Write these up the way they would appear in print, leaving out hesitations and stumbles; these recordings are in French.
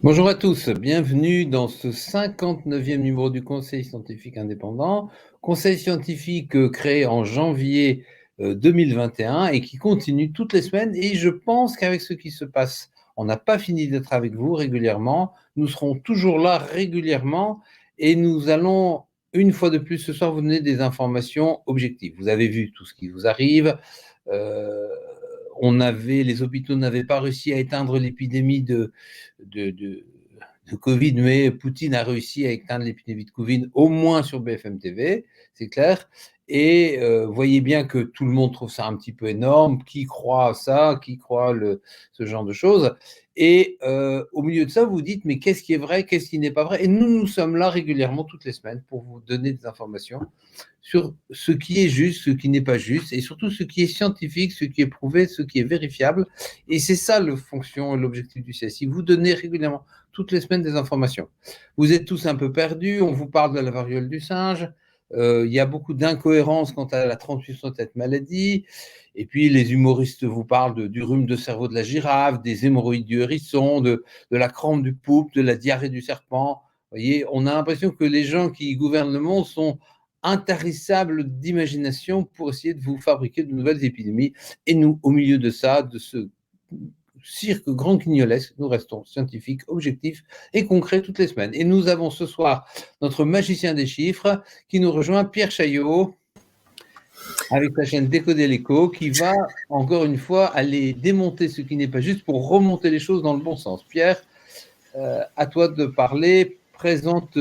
Bonjour à tous, bienvenue dans ce 59e numéro du Conseil scientifique indépendant, conseil scientifique créé en janvier 2021 et qui continue toutes les semaines. Et je pense qu'avec ce qui se passe, on n'a pas fini d'être avec vous régulièrement, nous serons toujours là régulièrement et nous allons, une fois de plus ce soir, vous donner des informations objectives. Vous avez vu tout ce qui vous arrive. Euh, les hôpitaux n'avaient pas réussi à éteindre l'épidémie de, de, de Covid, mais Poutine a réussi à éteindre l'épidémie de Covid, au moins sur BFM TV, c'est clair. Et voyez bien que tout le monde trouve ça un petit peu énorme. Qui croit à ça? Qui croit ce genre de choses? Et au milieu de ça, vous dites, mais qu'est-ce qui est vrai? Qu'est-ce qui n'est pas vrai? Et nous sommes là régulièrement toutes les semaines pour vous donner des informations sur ce qui est juste, ce qui n'est pas juste, et surtout ce qui est scientifique, ce qui est prouvé, ce qui est vérifiable. Et c'est ça le fonction et l'objectif du CSI. Vous donnez régulièrement, toutes les semaines, des informations. Vous êtes tous un peu perdus, on vous parle de la variole du singe, il y a beaucoup d'incohérences quant à la transmission de cette maladie, et puis les humoristes vous parlent du rhume de cerveau de la girafe, des hémorroïdes du hérisson, de la crampe du poupe, de la diarrhée du serpent. Vous voyez, on a l'impression que les gens qui gouvernent le monde sont intarissables d'imagination pour essayer de vous fabriquer de nouvelles épidémies. Et nous, au milieu de ça, de ce cirque grand quignolesque, nous restons scientifiques, objectifs et concrets toutes les semaines. Et nous avons ce soir notre magicien des chiffres qui nous rejoint, Pierre Chaillot, avec sa chaîne Décoder l'écho, qui va encore une fois aller démonter ce qui n'est pas juste pour remonter les choses dans le bon sens. Pierre, à toi de parler, présente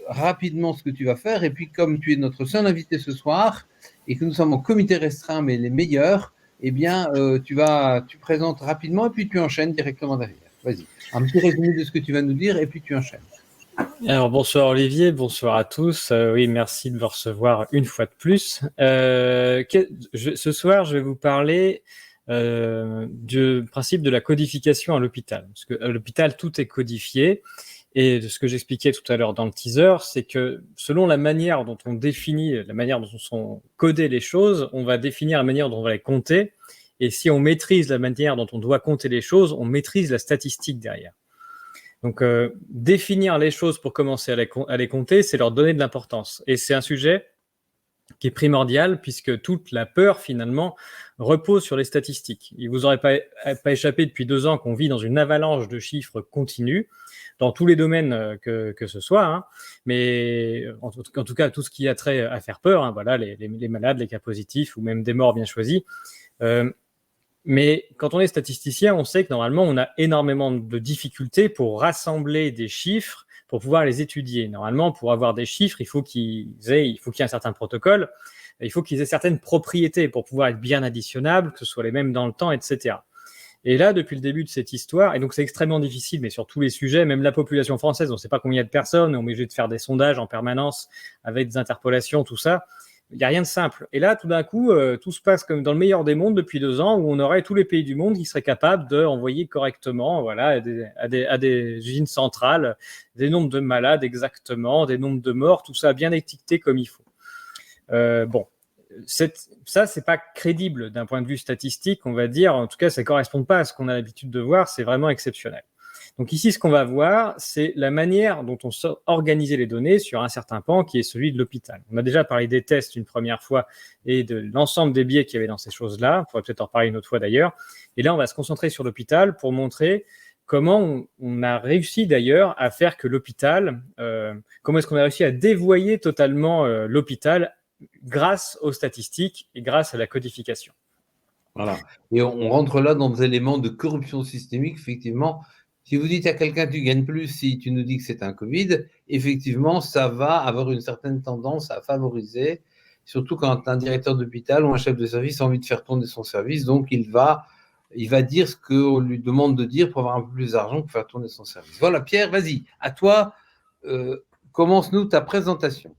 rapidement ce que tu vas faire. Et puis, comme tu es notre seul invité ce soir et que nous sommes en comité restreint, mais les meilleurs, eh bien, tu présentes rapidement et puis tu enchaînes directement derrière. Vas-y, un petit résumé de ce que tu vas nous dire et puis tu enchaînes. Alors bonsoir Olivier, bonsoir à tous. Oui, merci de me recevoir une fois de plus. Ce soir, je vais vous parler du principe de la codification à l'hôpital. Parce que à l'hôpital, tout est codifié. Et de ce que j'expliquais tout à l'heure dans le teaser, c'est que selon la manière dont on définit, la manière dont sont codées les choses, on va définir la manière dont on va les compter. Et si on maîtrise la manière dont on doit compter les choses, on maîtrise la statistique derrière. Donc, définir les choses pour commencer à les compter, c'est leur donner de l'importance. Et c'est un sujet qui est primordial puisque toute la peur, finalement, repose sur les statistiques. Il vous aurait pas échappé depuis 2 ans qu'on vit dans une avalanche de chiffres continus dans tous les domaines que ce soit, hein. Mais en tout cas, tout ce qui a trait à faire peur, hein, voilà, les malades, les cas positifs ou même des morts bien choisis. Mais quand on est statisticien, on sait que normalement, on a énormément de difficultés pour rassembler des chiffres, pour pouvoir les étudier. Normalement, pour avoir des chiffres, il faut qu'il y ait un certain protocole, il faut qu'ils aient certaines propriétés pour pouvoir être bien additionnables, que ce soit les mêmes dans le temps, etc. Et là, depuis le début de cette histoire, et donc c'est extrêmement difficile, mais sur tous les sujets, même la population française, on ne sait pas combien de personnes, on est obligé de faire des sondages en permanence avec des interpolations, tout ça. Il n'y a rien de simple. Et là, tout d'un coup, tout se passe comme dans le meilleur des mondes depuis 2 ans, où on aurait tous les pays du monde qui seraient capables d'envoyer correctement, voilà, à des usines centrales, des nombres de malades exactement, des nombres de morts, tout ça bien étiqueté comme il faut. Bon, ça, c'est pas crédible d'un point de vue statistique, on va dire. En tout cas, ça ne correspond pas à ce qu'on a l'habitude de voir. C'est vraiment exceptionnel. Donc ici, ce qu'on va voir, c'est la manière dont on sort organiser les données sur un certain pan qui est celui de l'hôpital. On a déjà parlé des tests une première fois et de l'ensemble des biais qu'il y avait dans ces choses-là. On pourrait peut-être en reparler une autre fois d'ailleurs. Et là, on va se concentrer sur l'hôpital pour montrer comment on a réussi d'ailleurs à faire que l'hôpital, comment est-ce qu'on a réussi à dévoyer totalement l'hôpital grâce aux statistiques et grâce à la codification. Voilà. Et on rentre là dans des éléments de corruption systémique, effectivement. Si vous dites à quelqu'un tu gagnes plus si tu nous dis que c'est un Covid, effectivement, ça va avoir une certaine tendance à favoriser, surtout quand un directeur d'hôpital ou un chef de service a envie de faire tourner son service, donc il va dire ce qu'on lui demande de dire pour avoir un peu plus d'argent pour faire tourner son service. Voilà, Pierre, vas-y, à toi, commence-nous ta présentation.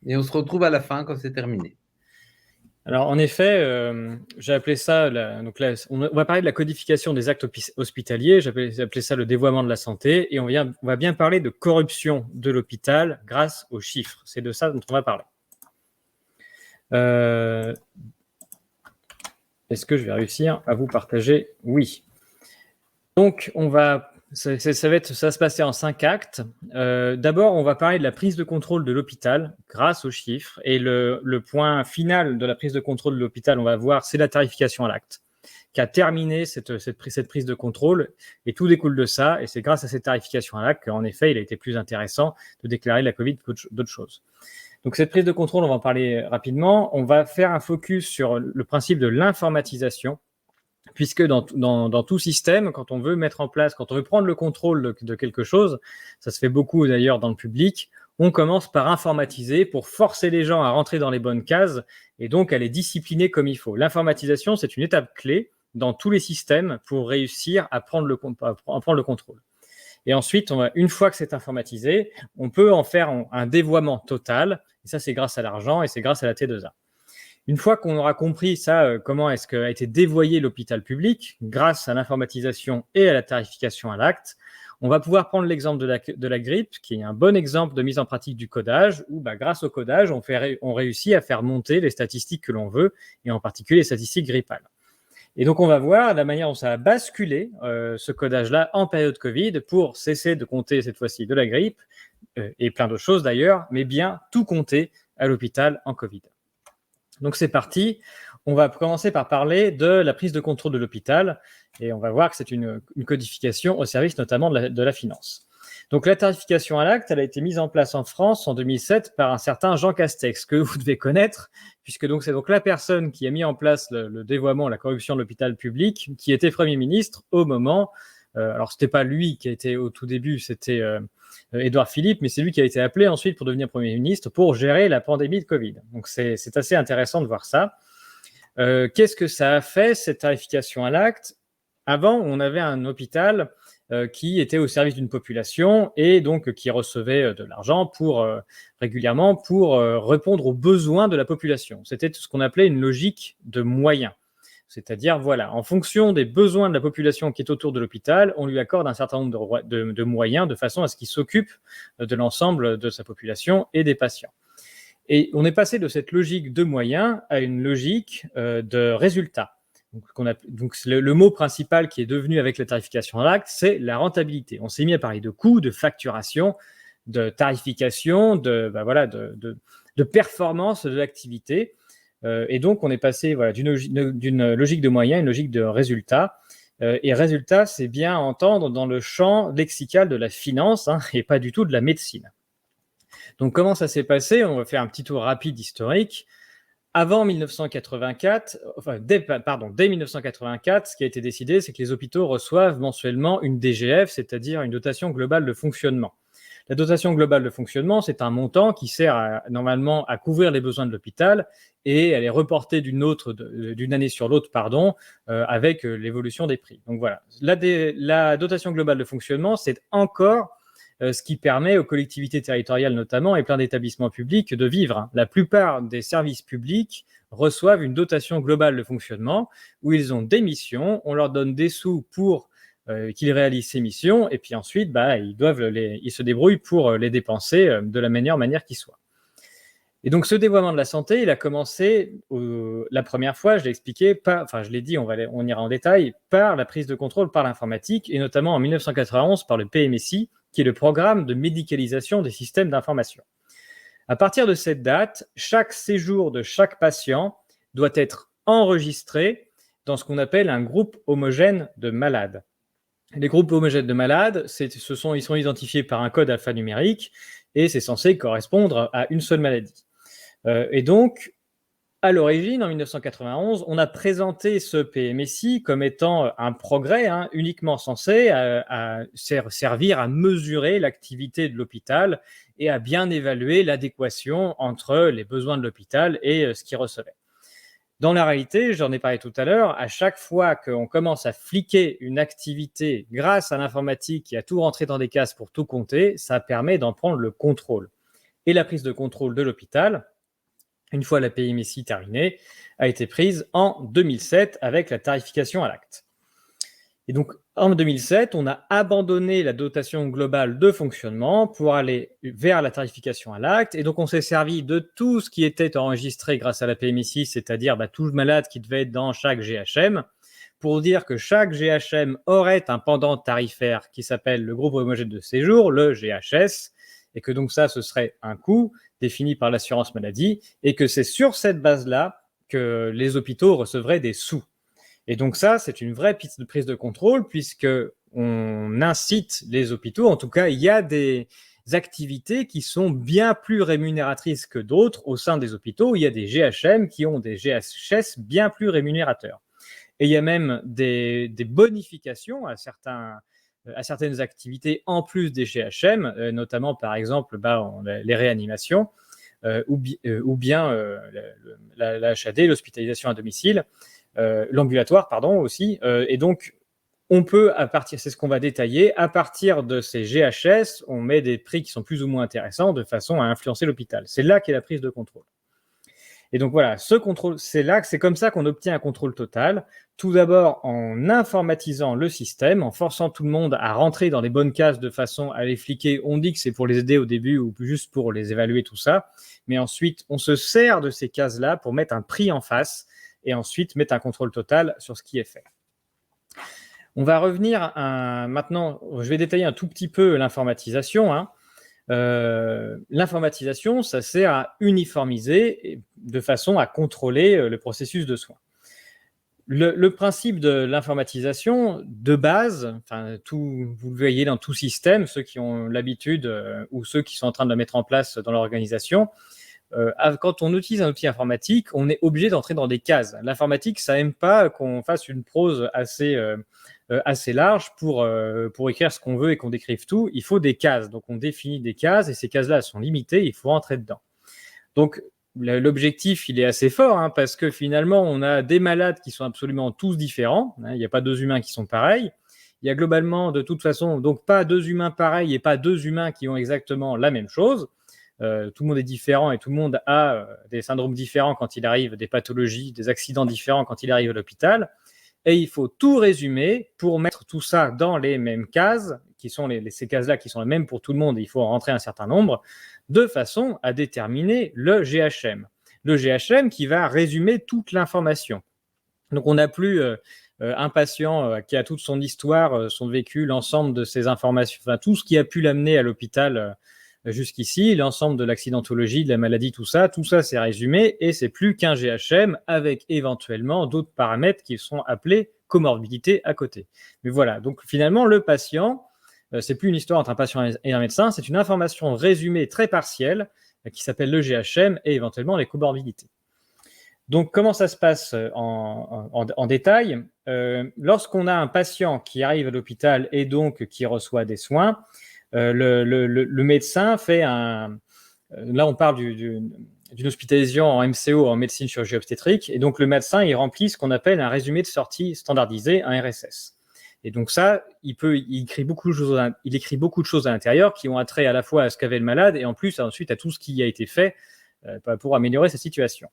Et on se retrouve à la fin quand c'est terminé. Alors, en effet, j'ai appelé ça, donc là, on va parler de la codification des actes hospitaliers, j'ai appelé ça le dévoiement de la santé, et on va bien parler de corruption de l'hôpital grâce aux chiffres. C'est de ça dont on va parler. Est-ce que je vais réussir à vous partager? Oui. Donc, on va Ça va se passer en 5 actes. D'abord, on va parler de la prise de contrôle de l'hôpital grâce aux chiffres. Et le point final de la prise de contrôle de l'hôpital, on va voir, c'est la tarification à l'acte, qui a terminé cette prise de contrôle. Et tout découle de ça. Et c'est grâce à cette tarification à l'acte qu'en effet, il a été plus intéressant de déclarer la Covid que d'autres choses. Donc cette prise de contrôle, on va en parler rapidement. On va faire un focus sur le principe de l'informatisation, puisque dans tout système, quand on veut mettre en place, quand on veut prendre le contrôle de quelque chose, ça se fait beaucoup d'ailleurs dans le public, on commence par informatiser pour forcer les gens à rentrer dans les bonnes cases et donc à les discipliner comme il faut. L'informatisation, c'est une étape clé dans tous les systèmes pour réussir à prendre le contrôle. Et ensuite, une fois que c'est informatisé, on peut en faire un dévoiement total. Et ça, c'est grâce à l'argent et c'est grâce à la T2A. Une fois qu'on aura compris ça, comment est-ce qu'a été dévoyé l'hôpital public grâce à l'informatisation et à la tarification à l'acte, on va pouvoir prendre l'exemple de la grippe, qui est un bon exemple de mise en pratique du codage, où grâce au codage, on réussit à faire monter les statistiques que l'on veut, et en particulier les statistiques grippales. Et donc, on va voir la manière dont ça a basculé, ce codage-là, en période Covid, pour cesser de compter cette fois-ci de la grippe, et plein d'autres choses d'ailleurs, mais bien tout compter à l'hôpital en Covid. Donc c'est parti, on va commencer par parler de la prise de contrôle de l'hôpital et on va voir que c'est une codification au service notamment de la finance. Donc la tarification à l'acte, elle a été mise en place en France en 2007 par un certain Jean Castex, que vous devez connaître, puisque c'est la personne qui a mis en place le dévoiement, la corruption de l'hôpital public, qui était Premier ministre au moment, alors c'était pas lui qui a été au tout début, c'était Édouard Philippe, mais c'est lui qui a été appelé ensuite pour devenir Premier ministre pour gérer la pandémie de Covid. Donc c'est assez intéressant de voir ça. Qu'est-ce que ça a fait, cette tarification à l'acte? Avant, on avait un hôpital qui était au service d'une population et donc qui recevait de l'argent régulièrement pour répondre aux besoins de la population. C'était ce qu'on appelait une logique de moyens. C'est-à-dire, en fonction des besoins de la population qui est autour de l'hôpital, on lui accorde un certain nombre de moyens de façon à ce qu'il s'occupe de l'ensemble de sa population et des patients. Et on est passé de cette logique de moyens à une logique de résultats. Donc le mot principal qui est devenu avec la tarification à l'acte, c'est la rentabilité. On s'est mis à parler de coûts, de facturation, de tarification, de performance de l'activité. Et donc, on est passé d'une logique de moyens à une logique de résultats. Et résultat, c'est bien entendre dans le champ lexical de la finance et pas du tout de la médecine. Donc, comment ça s'est passé? On va faire un petit tour rapide historique. Avant 1984, dès 1984, ce qui a été décidé, c'est que les hôpitaux reçoivent mensuellement une DGF, c'est-à-dire une dotation globale de fonctionnement. La dotation globale de fonctionnement, c'est un montant qui sert normalement à couvrir les besoins de l'hôpital et elle est reportée d'une année sur l'autre, avec l'évolution des prix. Donc voilà, la dotation globale de fonctionnement, c'est encore ce qui permet aux collectivités territoriales notamment et plein d'établissements publics de vivre. La plupart des services publics reçoivent une dotation globale de fonctionnement où ils ont des missions, on leur donne des sous pour qu'ils réalisent ces missions et puis ensuite ils se débrouillent pour les dépenser de la meilleure manière qui soit. Et donc ce dévoiement de la santé, il a commencé la première fois, je l'ai expliqué, je l'ai dit, on ira en détail, par la prise de contrôle par l'informatique et notamment en 1991 par le PMSI, qui est le programme de médicalisation des systèmes d'information. À partir de cette date, chaque séjour de chaque patient doit être enregistré dans ce qu'on appelle un groupe homogène de malades. Les groupes homogènes de malades, ils sont identifiés par un code alphanumérique et c'est censé correspondre à une seule maladie. Et donc, à l'origine, en 1991, on a présenté ce PMSI comme étant un progrès uniquement censé servir à mesurer l'activité de l'hôpital et à bien évaluer l'adéquation entre les besoins de l'hôpital et ce qu'il recevait. Dans la réalité, j'en ai parlé tout à l'heure, à chaque fois qu'on commence à fliquer une activité grâce à l'informatique qui a tout rentré dans des cases pour tout compter, ça permet d'en prendre le contrôle. Et la prise de contrôle de l'hôpital, une fois la PMSI terminée, a été prise en 2007 avec la tarification à l'acte. Et donc, en 2007, on a abandonné la dotation globale de fonctionnement pour aller vers la tarification à l'acte. Et donc, on s'est servi de tout ce qui était enregistré grâce à la PMSI, c'est-à-dire tout le malade qui devait être dans chaque GHM, pour dire que chaque GHM aurait un pendant tarifaire qui s'appelle le groupe homogène de séjour, le GHS, et que donc ça, ce serait un coût défini par l'assurance maladie, et que c'est sur cette base-là que les hôpitaux recevraient des sous. Et donc ça, c'est une vraie prise de contrôle, puisque on incite les hôpitaux, en tout cas, il y a des activités qui sont bien plus rémunératrices que d'autres au sein des hôpitaux. Il y a des GHM qui ont des GHS bien plus rémunérateurs. Et il y a même des bonifications à certaines activités en plus des GHM, notamment par exemple les réanimations ou bien la HAD, l'hospitalisation à domicile, l'ambulatoire, pardon, aussi. Et donc, on peut, c'est ce qu'on va détailler, à partir de ces GHS, on met des prix qui sont plus ou moins intéressants de façon à influencer l'hôpital. C'est là qu'est la prise de contrôle. Et donc voilà, ce contrôle, c'est comme ça qu'on obtient un contrôle total. Tout d'abord en informatisant le système, en forçant tout le monde à rentrer dans les bonnes cases de façon à les fliquer. On dit que c'est pour les aider au début ou juste pour les évaluer, tout ça. Mais ensuite, on se sert de ces cases-là pour mettre un prix en face et ensuite mettre un contrôle total sur ce qui est fait. On va revenir maintenant, je vais détailler un tout petit peu l'informatisation. L'informatisation, ça sert à uniformiser de façon à contrôler le processus de soins. Le principe de l'informatisation, de base, vous le voyez dans tout système, ceux qui ont l'habitude ou ceux qui sont en train de le mettre en place dans l'organisation, quand on utilise un outil informatique, on est obligé d'entrer dans des cases. L'informatique, ça n'aime pas qu'on fasse une prose assez large pour écrire ce qu'on veut et qu'on décrive tout. Il faut des cases. Donc, on définit des cases et ces cases-là sont limitées. Il faut rentrer dedans. Donc, l'objectif, il est assez fort parce que finalement, on a des malades qui sont absolument tous différents. Il n'y a pas deux humains qui sont pareils. Il y a globalement, de toute façon, donc pas deux humains pareils et pas deux humains qui ont exactement la même chose. Tout le monde est différent et tout le monde a des syndromes différents quand il arrive, des pathologies, des accidents différents quand il arrive à l'hôpital. Et il faut tout résumer pour mettre tout ça dans les mêmes cases, qui sont ces cases-là qui sont les mêmes pour tout le monde. Il faut en rentrer un certain nombre, de façon à déterminer le GHM. Le GHM qui va résumer toute l'information. Donc, on n'a plus un patient qui a toute son histoire, son vécu, l'ensemble de ses informations, tout ce qui a pu l'amener à l'hôpital jusqu'ici, l'ensemble de l'accidentologie, de la maladie, tout ça c'est résumé et c'est plus qu'un GHM avec éventuellement d'autres paramètres qui sont appelés comorbidité à côté. Mais voilà, donc finalement le patient, c'est plus une histoire entre un patient et un médecin, c'est une information résumée très partielle qui s'appelle le GHM et éventuellement les comorbidités. Donc comment ça se passe en détail? Lorsqu'on a un patient qui arrive à l'hôpital et donc qui reçoit des soins, le médecin fait là on parle d'une hospitalisation en MCO, en médecine chirurgie obstétrique, et donc le médecin il remplit ce qu'on appelle un résumé de sortie standardisé, un RSS. Et donc ça, il écrit beaucoup de choses à l'intérieur qui ont attrait à la fois à ce qu'avait le malade et en plus ensuite à tout ce qui a été fait pour améliorer sa situation.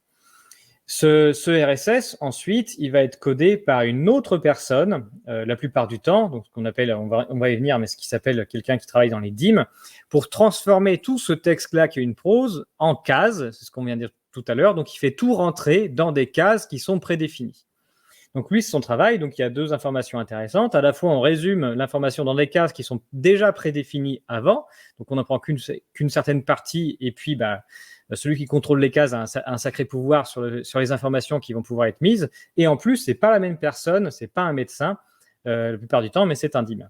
Ce RSS, ensuite, il va être codé par une autre personne, la plupart du temps, donc ce qu'on appelle, on va y venir, mais ce qui s'appelle quelqu'un qui travaille dans les DIM, pour transformer tout ce texte-là qui est une prose en cases, c'est ce qu'on vient de dire tout à l'heure, donc il fait tout rentrer dans des cases qui sont prédéfinies. Donc lui, c'est son travail, donc il y a deux informations intéressantes. À la fois, on résume l'information dans des cases qui sont déjà prédéfinies avant, donc on n'en prend qu'une certaine partie, et puis celui qui contrôle les cases a un sacré pouvoir sur les informations qui vont pouvoir être mises. Et en plus, c'est pas la même personne, c'est pas un médecin la plupart du temps, mais c'est un DIM.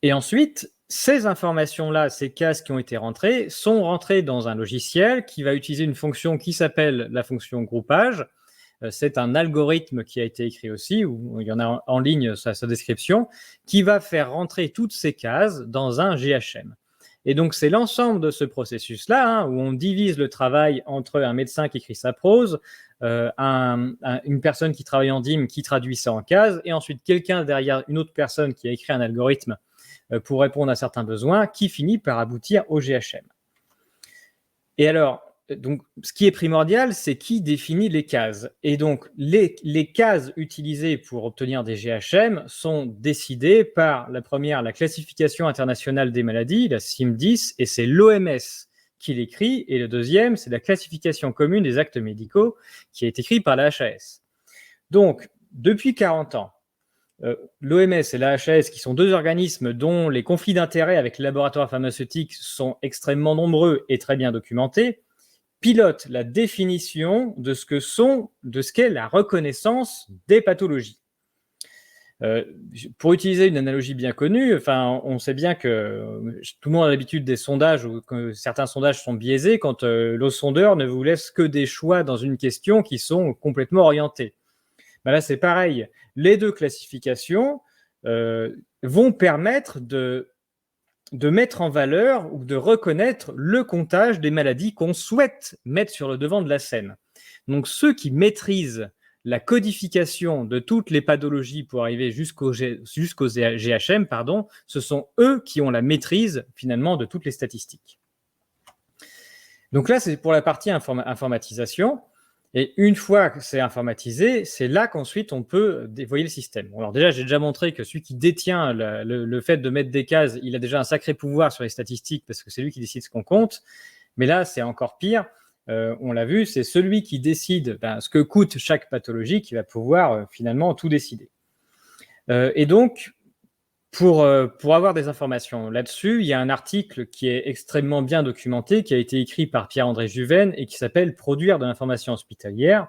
Et ensuite, ces informations-là, ces cases qui ont été rentrées, sont rentrées dans un logiciel qui va utiliser une fonction qui s'appelle la fonction groupage. C'est un algorithme qui a été écrit aussi, où il y en a en ligne sa description, qui va faire rentrer toutes ces cases dans un GHM. Et donc, c'est l'ensemble de ce processus-là, où on divise le travail entre un médecin qui écrit sa prose, une personne qui travaille en DIM qui traduit ça en cases, et ensuite quelqu'un derrière une autre personne qui a écrit un algorithme pour répondre à certains besoins, qui finit par aboutir au GHM. Et alors, donc, ce qui est primordial, c'est qui définit les cases. Et donc, les cases utilisées pour obtenir des GHM sont décidées par la première, la classification internationale des maladies, la CIM-10, et c'est l'OMS qui l'écrit. Et le deuxième, c'est la classification commune des actes médicaux qui est écrit par la HAS. Donc, depuis 40 ans, l'OMS et l'AHS, qui sont deux organismes dont les conflits d'intérêts avec les laboratoires pharmaceutiques sont extrêmement nombreux et très bien documentés, pilotent la définition de ce qu'est la reconnaissance des pathologies. Pour utiliser une analogie bien connue, on sait bien que tout le monde a l'habitude des sondages, ou que certains sondages sont biaisés quand le sondeur ne vous laisse que des choix dans une question qui sont complètement orientés. Ben là, c'est pareil. Les deux classifications vont permettre de mettre en valeur ou de reconnaître le comptage des maladies qu'on souhaite mettre sur le devant de la scène. Donc, ceux qui maîtrisent la codification de toutes les pathologies pour arriver jusqu'au GHM, ce sont eux qui ont la maîtrise finalement de toutes les statistiques. Donc là, c'est pour la partie informatisation. Et une fois que c'est informatisé, c'est là qu'ensuite on peut dévoyer le système. Alors déjà, j'ai déjà montré que celui qui détient le fait de mettre des cases, il a déjà un sacré pouvoir sur les statistiques parce que c'est lui qui décide ce qu'on compte. Mais là, c'est encore pire. On l'a vu, c'est celui qui décide ce que coûte chaque pathologie qui va pouvoir finalement tout décider. Et donc, pour avoir des informations là-dessus, il y a un article qui est extrêmement bien documenté, qui a été écrit par Pierre-André Juven et qui s'appelle « Produire de l'information hospitalière »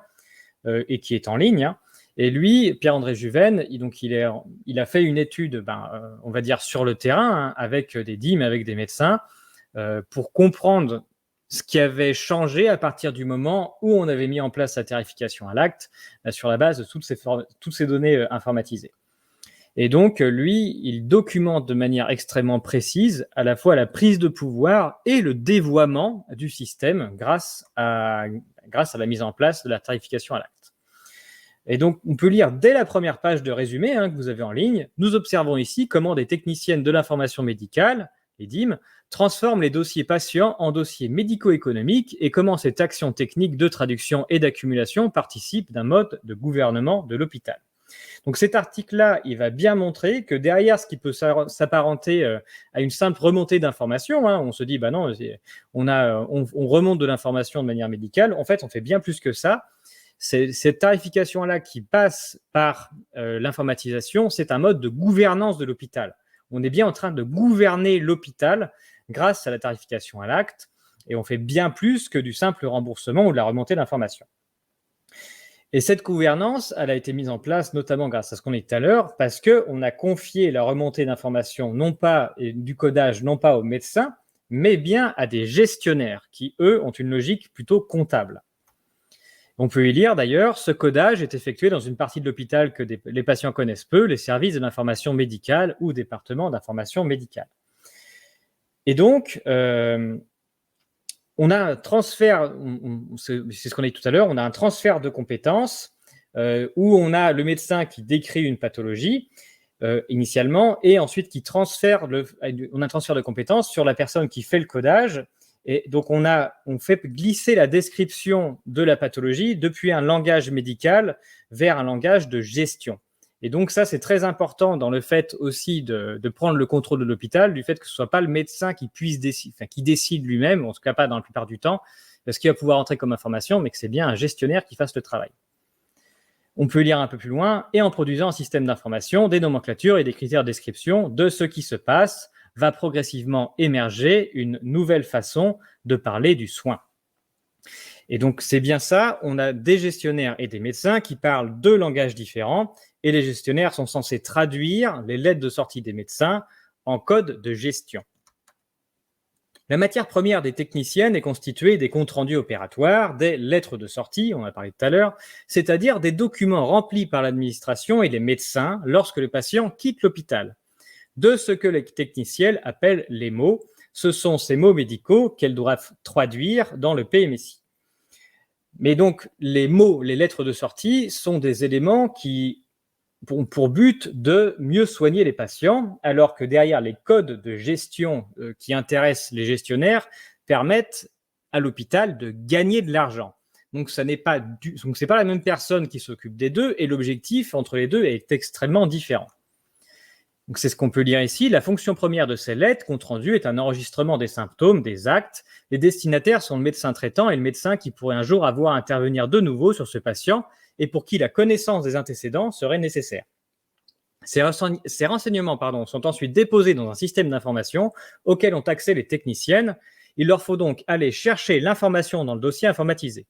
et qui est en ligne. Et lui, Pierre-André Juven, il a fait une étude, on va dire, sur le terrain, avec des DIM, avec des médecins, pour comprendre ce qui avait changé à partir du moment où on avait mis en place la tarification à l'acte sur la base de toutes ces données informatisées. Et donc, lui, il documente de manière extrêmement précise à la fois la prise de pouvoir et le dévoiement du système grâce à la mise en place de la tarification à l'acte. Et donc, on peut lire dès la première page de résumé que vous avez en ligne, nous observons ici comment des techniciennes de l'information médicale, les DIM, transforment les dossiers patients en dossiers médico-économiques et comment cette action technique de traduction et d'accumulation participe d'un mode de gouvernement de l'hôpital. Donc cet article-là, il va bien montrer que derrière ce qui peut s'apparenter à une simple remontée d'informations, on se dit, non, on remonte de l'information de manière médicale. En fait, on fait bien plus que ça. Cette tarification-là qui passe par l'informatisation, c'est un mode de gouvernance de l'hôpital. On est bien en train de gouverner l'hôpital grâce à la tarification à l'acte et on fait bien plus que du simple remboursement ou de la remontée d'informations. Et cette gouvernance, elle a été mise en place notamment grâce à ce qu'on a dit tout à l'heure, parce qu'on a confié la remontée d'informations, du codage, non pas aux médecins, mais bien à des gestionnaires qui, eux, ont une logique plutôt comptable. On peut y lire d'ailleurs, ce codage est effectué dans une partie de l'hôpital que les patients connaissent peu, les services de l'information médicale ou département d'information médicale. Et donc, on a un transfert, c'est ce qu'on a dit tout à l'heure, on a un transfert de compétences où on a le médecin qui décrit une pathologie initialement et ensuite qui transfère on a un transfert de compétences sur la personne qui fait le codage. Et donc, on fait glisser la description de la pathologie depuis un langage médical vers un langage de gestion. Et donc, ça, c'est très important dans le fait aussi de prendre le contrôle de l'hôpital, du fait que ce ne soit pas le médecin qui décide lui-même, en tout cas pas dans la plupart du temps, parce qu'il va pouvoir entrer comme information, mais que c'est bien un gestionnaire qui fasse le travail. On peut lire un peu plus loin, et en produisant un système d'information, des nomenclatures et des critères de description de ce qui se passe, va progressivement émerger une nouvelle façon de parler du soin. Et donc, c'est bien ça, on a des gestionnaires et des médecins qui parlent deux langages différents et les gestionnaires sont censés traduire les lettres de sortie des médecins en code de gestion. La matière première des techniciennes est constituée des comptes rendus opératoires, des lettres de sortie, on en a parlé tout à l'heure, c'est-à-dire des documents remplis par l'administration et les médecins lorsque le patient quitte l'hôpital. De ce que les techniciennes appellent les mots. Ce sont ces mots médicaux qu'elles doivent traduire dans le PMSI. Mais donc, les mots, les lettres de sortie sont des éléments qui ont pour but de mieux soigner les patients, alors que derrière les codes de gestion qui intéressent les gestionnaires permettent à l'hôpital de gagner de l'argent. Donc, ce n'est pas la même personne qui s'occupe des deux et l'objectif entre les deux est extrêmement différent. Donc, c'est ce qu'on peut lire ici. La fonction première de ces lettres, compte rendu, est un enregistrement des symptômes, des actes. Les destinataires sont le médecin traitant et le médecin qui pourrait un jour avoir à intervenir de nouveau sur ce patient et pour qui la connaissance des antécédents serait nécessaire. Ces renseignements sont ensuite déposés dans un système d'information auquel ont accès les techniciennes. Il leur faut donc aller chercher l'information dans le dossier informatisé.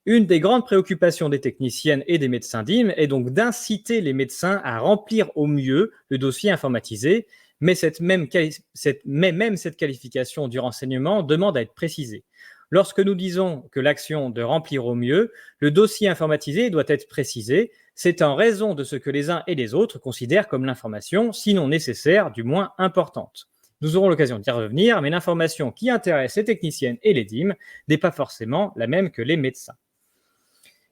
Une des grandes préoccupations des techniciennes et des médecins DIM est donc d'inciter les médecins à remplir au mieux le dossier informatisé, mais même cette qualification du renseignement demande à être précisée. Lorsque nous disons que l'action de remplir au mieux, le dossier informatisé doit être précisé. C'est en raison de ce que les uns et les autres considèrent comme l'information, sinon nécessaire, du moins importante. Nous aurons l'occasion d'y revenir, mais l'information qui intéresse les techniciennes et les DIM n'est pas forcément la même que les médecins.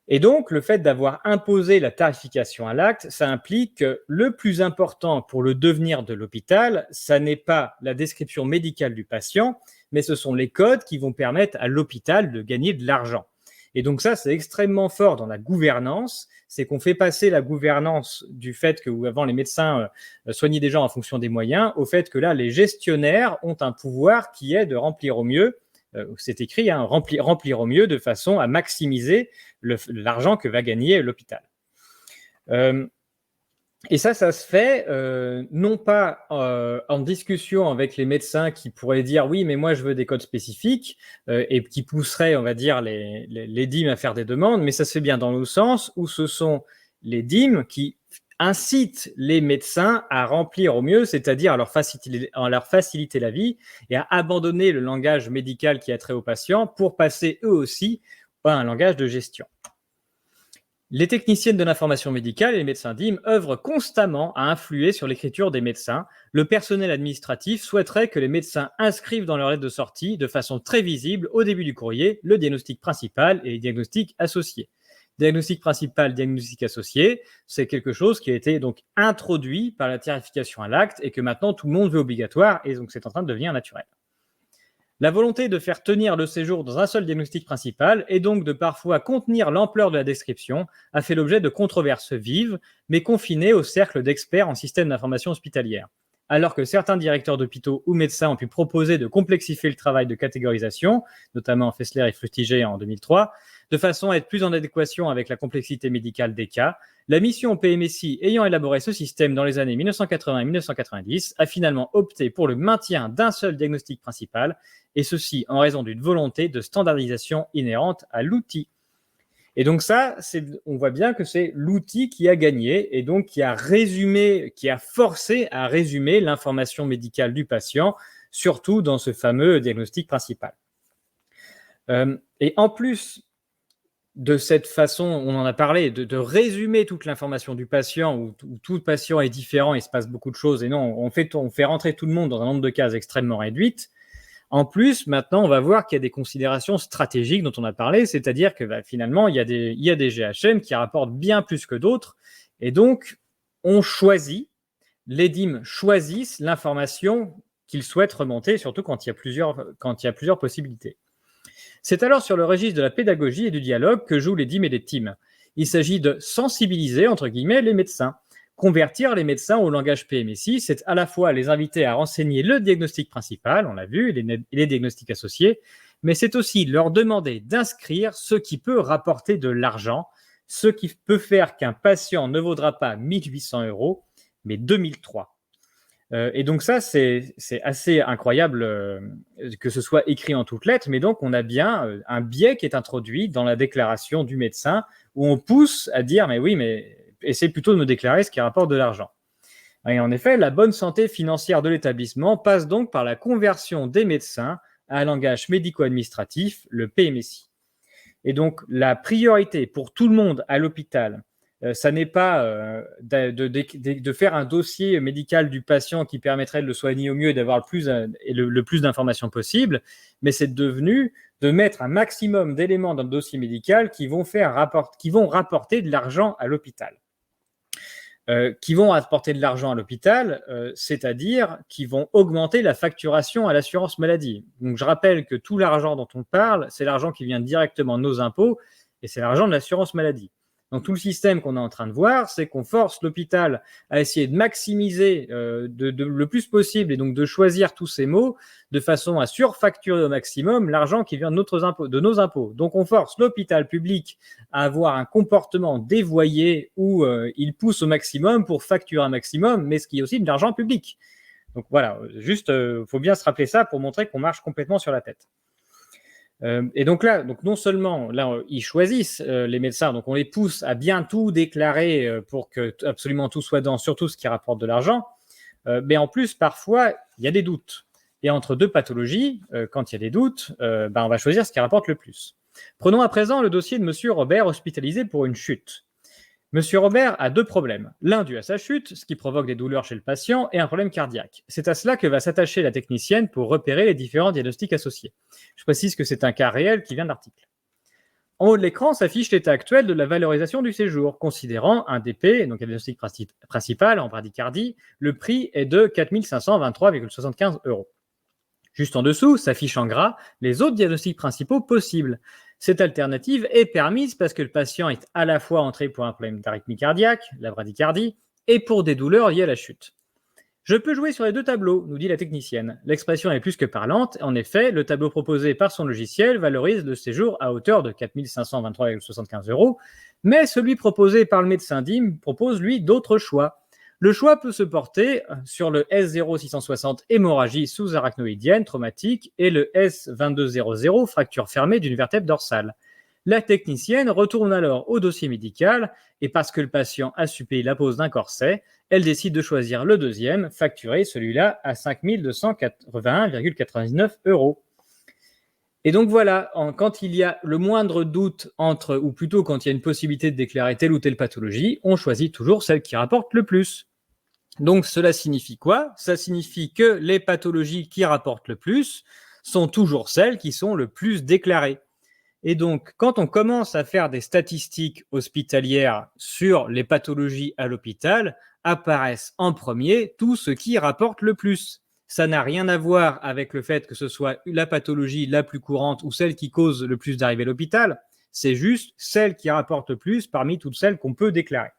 Et donc, le fait d'avoir imposé la tarification à l'acte, ça implique que le plus important pour le devenir de l'hôpital, ça n'est pas la description médicale du patient, mais ce sont les codes qui vont permettre à l'hôpital de gagner de l'argent. Et donc ça, c'est extrêmement fort dans la gouvernance, c'est qu'on fait passer la gouvernance du fait que avant les médecins soignaient des gens en fonction des moyens, au fait que là, les gestionnaires ont un pouvoir qui est de remplir au mieux, c'est écrit, remplir au mieux de façon à maximiser l'argent que va gagner l'hôpital. Et ça se fait non pas en discussion avec les médecins qui pourraient dire oui, mais moi je veux des codes spécifiques et qui pousseraient, on va dire, les DIM à faire des demandes, mais ça se fait bien dans le sens où ce sont les DIM qui incitent les médecins à remplir au mieux, c'est-à-dire à leur faciliter la vie et à abandonner le langage médical qui a trait aux patients pour passer eux aussi à un langage de gestion. Les techniciennes de l'information médicale et les médecins DIM œuvrent constamment à influer sur l'écriture des médecins. Le personnel administratif souhaiterait que les médecins inscrivent dans leur lettre de sortie de façon très visible au début du courrier le diagnostic principal et les diagnostics associés. Diagnostic principal, diagnostic associé, c'est quelque chose qui a été donc introduit par la tarification à l'acte et que maintenant tout le monde veut obligatoire et donc c'est en train de devenir naturel. La volonté de faire tenir le séjour dans un seul diagnostic principal et donc de parfois contenir l'ampleur de la description a fait l'objet de controverses vives, mais confinées au cercle d'experts en système d'information hospitalière. Alors que certains directeurs d'hôpitaux ou médecins ont pu proposer de complexifier le travail de catégorisation, notamment Fessler et Frustiger en 2003, de façon à être plus en adéquation avec la complexité médicale des cas, la mission PMSI ayant élaboré ce système dans les années 1980 et 1990 a finalement opté pour le maintien d'un seul diagnostic principal, et ceci en raison d'une volonté de standardisation inhérente à l'outil. Et donc ça, on voit bien que c'est l'outil qui a gagné et donc qui a forcé à résumer l'information médicale du patient, surtout dans ce fameux diagnostic principal. Et en plus de cette façon, on en a parlé, de résumer toute l'information du patient, où tout patient est différent, il se passe beaucoup de choses, et non, on fait rentrer tout le monde dans un nombre de cases extrêmement réduites. En plus, maintenant, on va voir qu'il y a des considérations stratégiques dont on a parlé, c'est-à-dire que finalement, il y a des GHM qui rapportent bien plus que d'autres, et donc, les DIM choisissent l'information qu'ils souhaitent remonter, surtout quand il y a plusieurs possibilités. C'est alors sur le registre de la pédagogie et du dialogue que jouent les DIM et les TIM. Il s'agit de sensibiliser, entre guillemets, les médecins. Convertir les médecins au langage PMSI, c'est à la fois les inviter à renseigner le diagnostic principal, on l'a vu, et les diagnostics associés, mais c'est aussi leur demander d'inscrire ce qui peut rapporter de l'argent, ce qui peut faire qu'un patient ne vaudra pas 1 800 €, mais 2003. Et donc ça, c'est assez incroyable que ce soit écrit en toutes lettres, mais donc on a bien un biais qui est introduit dans la déclaration du médecin, où on pousse à dire « mais oui, mais essaie plutôt de me déclarer ce qui rapporte de l'argent ». Et en effet, la bonne santé financière de l'établissement passe donc par la conversion des médecins à un langage médico-administratif, le PMSI. Et donc la priorité pour tout le monde à l'hôpital, ça n'est pas de faire un dossier médical du patient qui permettrait de le soigner au mieux et d'avoir le plus d'informations possible, mais c'est devenu de mettre un maximum d'éléments dans le dossier médical qui vont rapporter de l'argent à l'hôpital. C'est-à-dire qui vont augmenter la facturation à l'assurance maladie. Donc je rappelle que tout l'argent dont on parle, c'est l'argent qui vient directement de nos impôts et c'est l'argent de l'assurance maladie. Donc, tout le système qu'on est en train de voir, c'est qu'on force l'hôpital à essayer de maximiser le plus possible et donc de choisir tous ces mots de façon à surfacturer au maximum l'argent qui vient de nos impôts. Donc, on force l'hôpital public à avoir un comportement dévoyé où il pousse au maximum pour facturer un maximum, mais ce qui est aussi de l'argent public. Donc voilà, juste, faut bien se rappeler ça pour montrer qu'on marche complètement sur la tête. Et donc là, non seulement là, ils choisissent les médecins, donc on les pousse à bien tout déclarer pour que absolument tout soit dans, surtout ce qui rapporte de l'argent, mais en plus, parfois, il y a des doutes. Et entre deux pathologies, quand il y a des doutes, on va choisir ce qui rapporte le plus. Prenons à présent le dossier de Monsieur Robert hospitalisé pour une chute. Monsieur Robert a deux problèmes. L'un dû à sa chute, ce qui provoque des douleurs chez le patient, et un problème cardiaque. C'est à cela que va s'attacher la technicienne pour repérer les différents diagnostics associés. Je précise que c'est un cas réel qui vient de l'article. En haut de l'écran s'affiche l'état actuel de la valorisation du séjour. Considérant un DP, donc un diagnostic principal en bradycardie, le prix est de 4 523,75 €. Juste en dessous s'affichent en gras les autres diagnostics principaux possibles. Cette alternative est permise parce que le patient est à la fois entré pour un problème d'arythmie cardiaque, la bradycardie, et pour des douleurs liées à la chute. Je peux jouer sur les deux tableaux, nous dit la technicienne. L'expression est plus que parlante. En effet, le tableau proposé par son logiciel valorise le séjour à hauteur de 4 523,75 €, mais celui proposé par le médecin DIM propose, lui, d'autres choix. Le choix peut se porter sur le S0660 hémorragie sous-arachnoïdienne traumatique et le S2200 fracture fermée d'une vertèbre dorsale. La technicienne retourne alors au dossier médical et parce que le patient a subi la pose d'un corset, elle décide de choisir le deuxième, facturé celui-là à 5 281,99 €. Et donc voilà, quand il y a le moindre doute entre, ou plutôt quand il y a une possibilité de déclarer telle ou telle pathologie, on choisit toujours celle qui rapporte le plus. Donc cela signifie quoi? Ça signifie que les pathologies qui rapportent le plus sont toujours celles qui sont le plus déclarées. Et donc, quand on commence à faire des statistiques hospitalières sur les pathologies à l'hôpital, apparaissent en premier tout ce qui rapporte le plus. Ça n'a rien à voir avec le fait que ce soit la pathologie la plus courante ou celle qui cause le plus d'arrivées à l'hôpital. C'est juste celle qui rapporte le plus parmi toutes celles qu'on peut déclarer.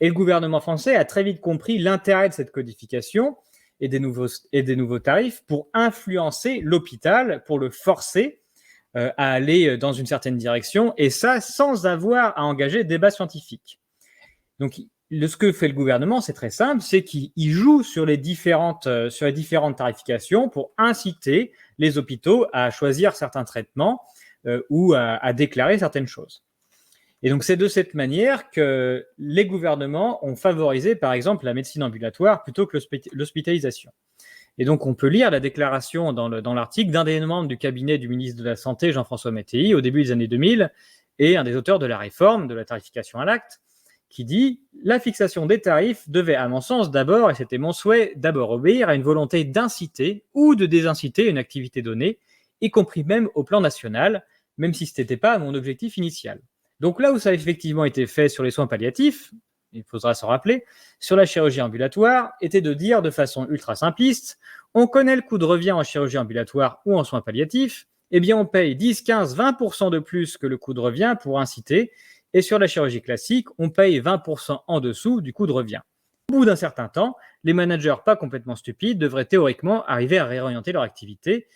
Et le gouvernement français a très vite compris l'intérêt de cette codification et des nouveaux tarifs pour influencer l'hôpital, pour le forcer à aller dans une certaine direction, et ça sans avoir à engager de débat scientifique. Donc, ce que fait le gouvernement, c'est très simple, c'est qu'il joue sur les différentes tarifications pour inciter les hôpitaux à choisir certains traitements ou à déclarer certaines choses. Et donc, c'est de cette manière que les gouvernements ont favorisé, par exemple, la médecine ambulatoire plutôt que l'hospitalisation. Et donc, on peut lire la déclaration dans l'article d'un des membres du cabinet du ministre de la Santé, Jean-François Météi, au début des années 2000, et un des auteurs de la réforme de la tarification à l'acte, qui dit « La fixation des tarifs devait, à mon sens, d'abord, et c'était mon souhait, d'abord obéir à une volonté d'inciter ou de désinciter une activité donnée, y compris même au plan national, même si ce n'était pas mon objectif initial. » Donc là où ça a effectivement été fait sur les soins palliatifs, il faudra s'en rappeler, sur la chirurgie ambulatoire, était de dire de façon ultra simpliste, on connaît le coût de revient en chirurgie ambulatoire ou en soins palliatifs, eh bien on paye 10, 15, 20% de plus que le coût de revient pour inciter, et sur la chirurgie classique, on paye 20% en dessous du coût de revient. Au bout d'un certain temps, les managers pas complètement stupides devraient théoriquement arriver à réorienter leur activité.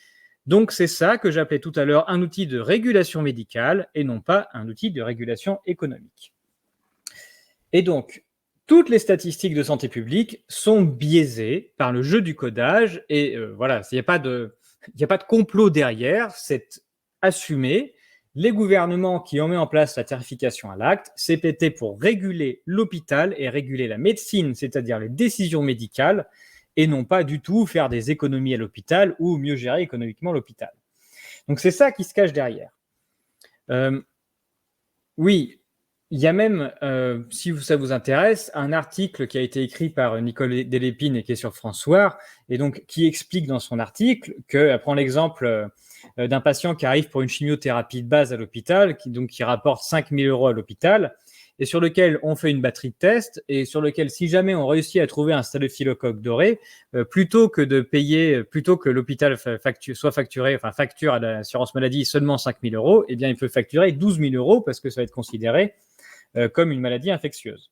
Donc c'est ça que j'appelais tout à l'heure un outil de régulation médicale et non pas un outil de régulation économique. Et donc, toutes les statistiques de santé publique sont biaisées par le jeu du codage et voilà, il n'y a pas de complot derrière, c'est assumé. Les gouvernements qui ont mis en place la tarification à l'acte, c'est pété pour réguler l'hôpital et réguler la médecine, c'est-à-dire les décisions médicales, et non pas du tout faire des économies à l'hôpital ou mieux gérer économiquement l'hôpital. Donc c'est ça qui se cache derrière. Oui, il y a même, si ça vous intéresse, un article qui a été écrit par Nicole Delépine et qui est sur François, et donc qui explique dans son article elle prend l'exemple d'un patient qui arrive pour une chimiothérapie de base à l'hôpital, qui rapporte 5 000 € à l'hôpital, et sur lequel on fait une batterie de tests, et sur lequel, si jamais on réussit à trouver un staphylocoque doré, plutôt que l'hôpital facture à l'assurance maladie seulement 5 000 €, eh bien, il peut facturer 12 000 € parce que ça va être considéré comme une maladie infectieuse.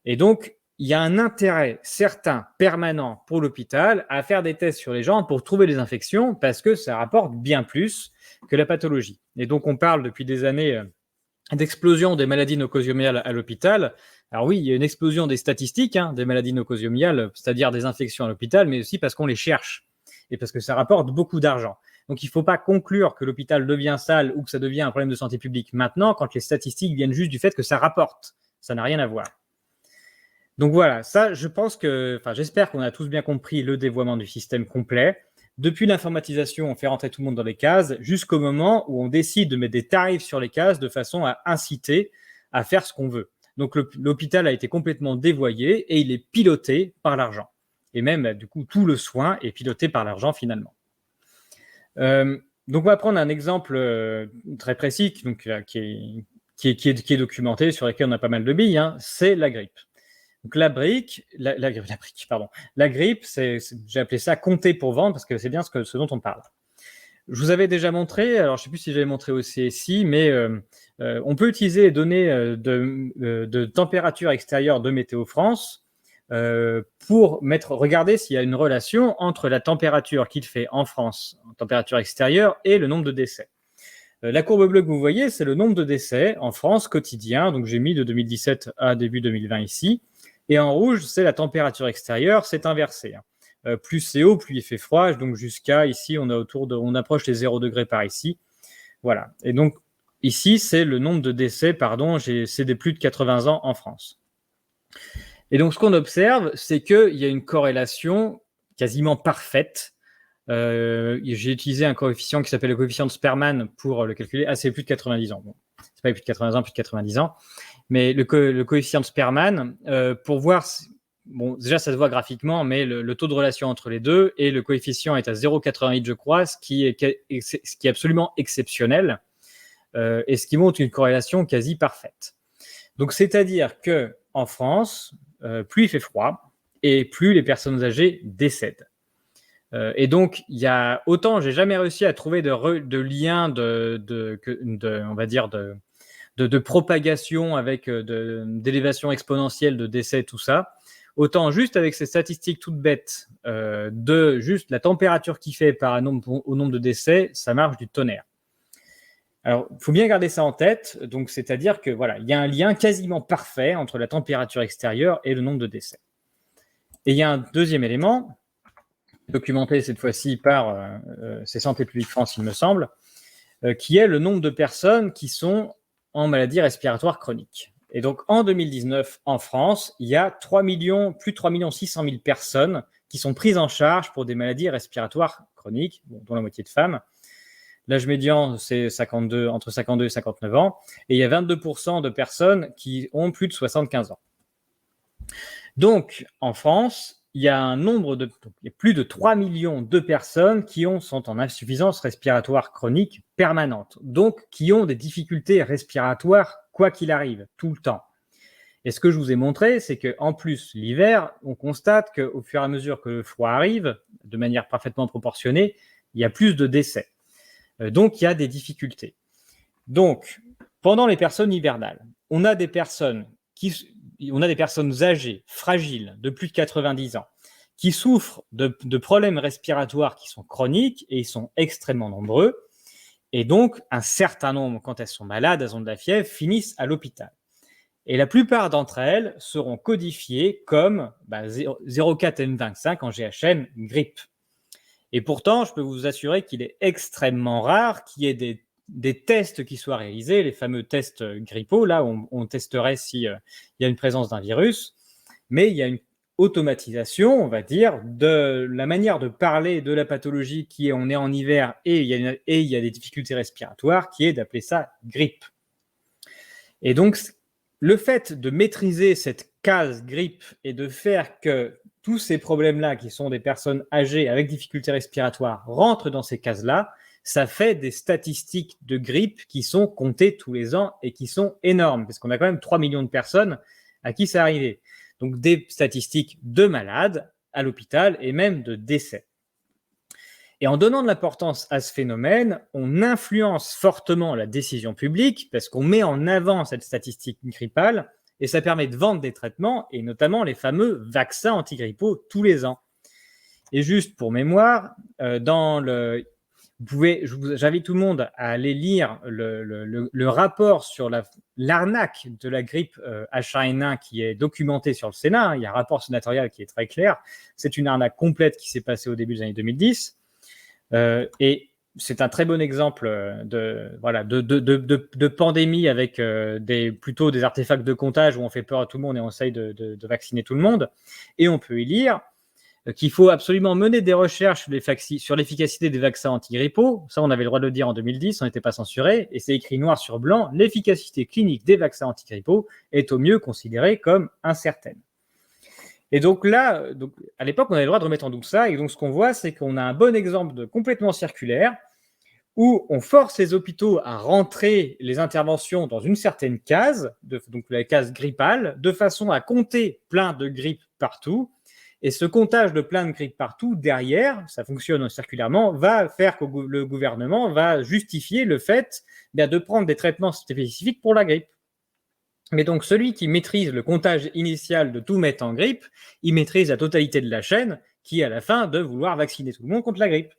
Et donc, il y a un intérêt certain, permanent pour l'hôpital à faire des tests sur les gens pour trouver les infections parce que ça rapporte bien plus que la pathologie. Et donc, on parle depuis des années d'explosion des maladies nosocomiales à l'hôpital. Alors oui, il y a une explosion des statistiques des maladies nosocomiales, c'est-à-dire des infections à l'hôpital, mais aussi parce qu'on les cherche et parce que ça rapporte beaucoup d'argent. Donc, il ne faut pas conclure que l'hôpital devient sale ou que ça devient un problème de santé publique maintenant quand les statistiques viennent juste du fait que ça rapporte. Ça n'a rien à voir. Donc voilà, ça, j'espère qu'on a tous bien compris le dévoiement du système complet. Depuis l'informatisation, on fait rentrer tout le monde dans les cases jusqu'au moment où on décide de mettre des tarifs sur les cases de façon à inciter à faire ce qu'on veut. Donc l'hôpital a été complètement dévoyé et il est piloté par l'argent. Et même, du coup, tout le soin est piloté par l'argent finalement. Donc on va prendre un exemple très précis donc, qui est documenté, sur lequel on a pas mal de billes, c'est la grippe. Donc la grippe, j'ai appelé ça compter pour vendre parce que c'est bien ce dont on parle. Je vous avais déjà montré, alors je ne sais plus si j'avais montré aussi ici, mais on peut utiliser les données de température extérieure de Météo France pour regarder s'il y a une relation entre la température qu'il fait en France, en température extérieure, et le nombre de décès. La courbe bleue que vous voyez, c'est le nombre de décès en France quotidien, donc j'ai mis de 2017 à début 2020 ici. Et en rouge, c'est la température extérieure, c'est inversé. Plus c'est haut, plus il fait froid. Donc jusqu'à ici, on approche les 0 degrés par ici. Voilà. Et donc ici, c'est le nombre de décès, c'est des plus de 80 ans en France. Et donc ce qu'on observe, c'est qu'il y a une corrélation quasiment parfaite. J'ai utilisé un coefficient qui s'appelle le coefficient de Sperman pour le calculer. Ah, c'est plus de 90 ans. Bon, c'est pas plus de 80 ans, plus de 90 ans. Mais le coefficient de Sperman, pour voir, bon, déjà ça se voit graphiquement, mais le taux de relation entre les deux, et le coefficient est à 0,88, je crois, ce qui est absolument exceptionnel, et ce qui montre une corrélation quasi parfaite. Donc, c'est-à-dire que en France, plus il fait froid, et plus les personnes âgées décèdent. Et donc, il y a autant, j'ai jamais réussi à trouver de lien on va dire de propagation avec d'élévation exponentielle de décès, tout ça. Autant juste avec ces statistiques toutes bêtes de juste la température qui fait au nombre de décès, ça marche du tonnerre. Alors, il faut bien garder ça en tête. Donc, c'est-à-dire que voilà, il y a un lien quasiment parfait entre la température extérieure et le nombre de décès. Et il y a un deuxième élément, documenté cette fois-ci par c'est Santé publique France, il me semble, qui est le nombre de personnes qui sont en maladie respiratoire chronique. Et donc, en 2019, en France, il y a plus de 3 600 000 personnes qui sont prises en charge pour des maladies respiratoires chroniques, dont la moitié de femmes. L'âge médian, c'est entre 52 et 59 ans. Et il y a 22% de personnes qui ont plus de 75 ans. Donc, en France, il y a plus de 3 millions de personnes qui sont en insuffisance respiratoire chronique permanente, donc qui ont des difficultés respiratoires quoi qu'il arrive, tout le temps. Et ce que je vous ai montré, c'est qu'en plus, l'hiver, on constate qu'au fur et à mesure que le froid arrive, de manière parfaitement proportionnée, il y a plus de décès. Donc, il y a des difficultés. Donc, pendant les personnes hivernales, on a des personnes âgées, fragiles, de plus de 90 ans, qui souffrent de problèmes respiratoires qui sont chroniques, et ils sont extrêmement nombreux. Et donc, un certain nombre, quand elles sont malades, elles ont de la fièvre, finissent à l'hôpital. Et la plupart d'entre elles seront codifiées comme 04M25 en GHN, grippe. Et pourtant, je peux vous assurer qu'il est extrêmement rare qu'il y ait des tests qui soient réalisés, les fameux tests grippaux, là où on testerait s'il y a une présence d'un virus, mais il y a une automatisation, on va dire, de la manière de parler de la pathologie qui est on est en hiver et il y a des difficultés respiratoires, qui est d'appeler ça grippe. Et donc, le fait de maîtriser cette case grippe et de faire que tous ces problèmes-là, qui sont des personnes âgées avec difficultés respiratoires, rentrent dans ces cases-là, ça fait des statistiques de grippe qui sont comptées tous les ans et qui sont énormes, parce qu'on a quand même 3 millions de personnes à qui c'est arrivé. Donc des statistiques de malades à l'hôpital et même de décès. Et en donnant de l'importance à ce phénomène, on influence fortement la décision publique parce qu'on met en avant cette statistique grippale et ça permet de vendre des traitements et notamment les fameux vaccins antigrippaux tous les ans. Et juste pour mémoire, j'invite tout le monde à aller lire le rapport sur l'arnaque de la grippe H1N1 qui est documenté sur le Sénat. Il y a un rapport sénatorial qui est très clair. C'est une arnaque complète qui s'est passée au début des années 2010. Et c'est un très bon exemple de pandémie avec plutôt des artefacts de comptage où on fait peur à tout le monde et on essaye de vacciner tout le monde. Et on peut y lire qu'il faut absolument mener des recherches sur l'efficacité des vaccins antigrippaux. Ça, on avait le droit de le dire en 2010, on n'était pas censuré. Et c'est écrit noir sur blanc, l'efficacité clinique des vaccins antigrippaux est au mieux considérée comme incertaine. Et donc là, à l'époque, on avait le droit de remettre en doute ça. Et donc, ce qu'on voit, c'est qu'on a un bon exemple de complètement circulaire où on force les hôpitaux à rentrer les interventions dans une certaine case, donc la case grippale, de façon à compter plein de grippes partout. Et ce comptage de plein de grippes partout, derrière, ça fonctionne circulairement, va faire que le gouvernement va justifier le fait de prendre des traitements spécifiques pour la grippe. Mais donc, celui qui maîtrise le comptage initial de tout mettre en grippe, il maîtrise la totalité de la chaîne qui est à la fin de vouloir vacciner tout le monde contre la grippe.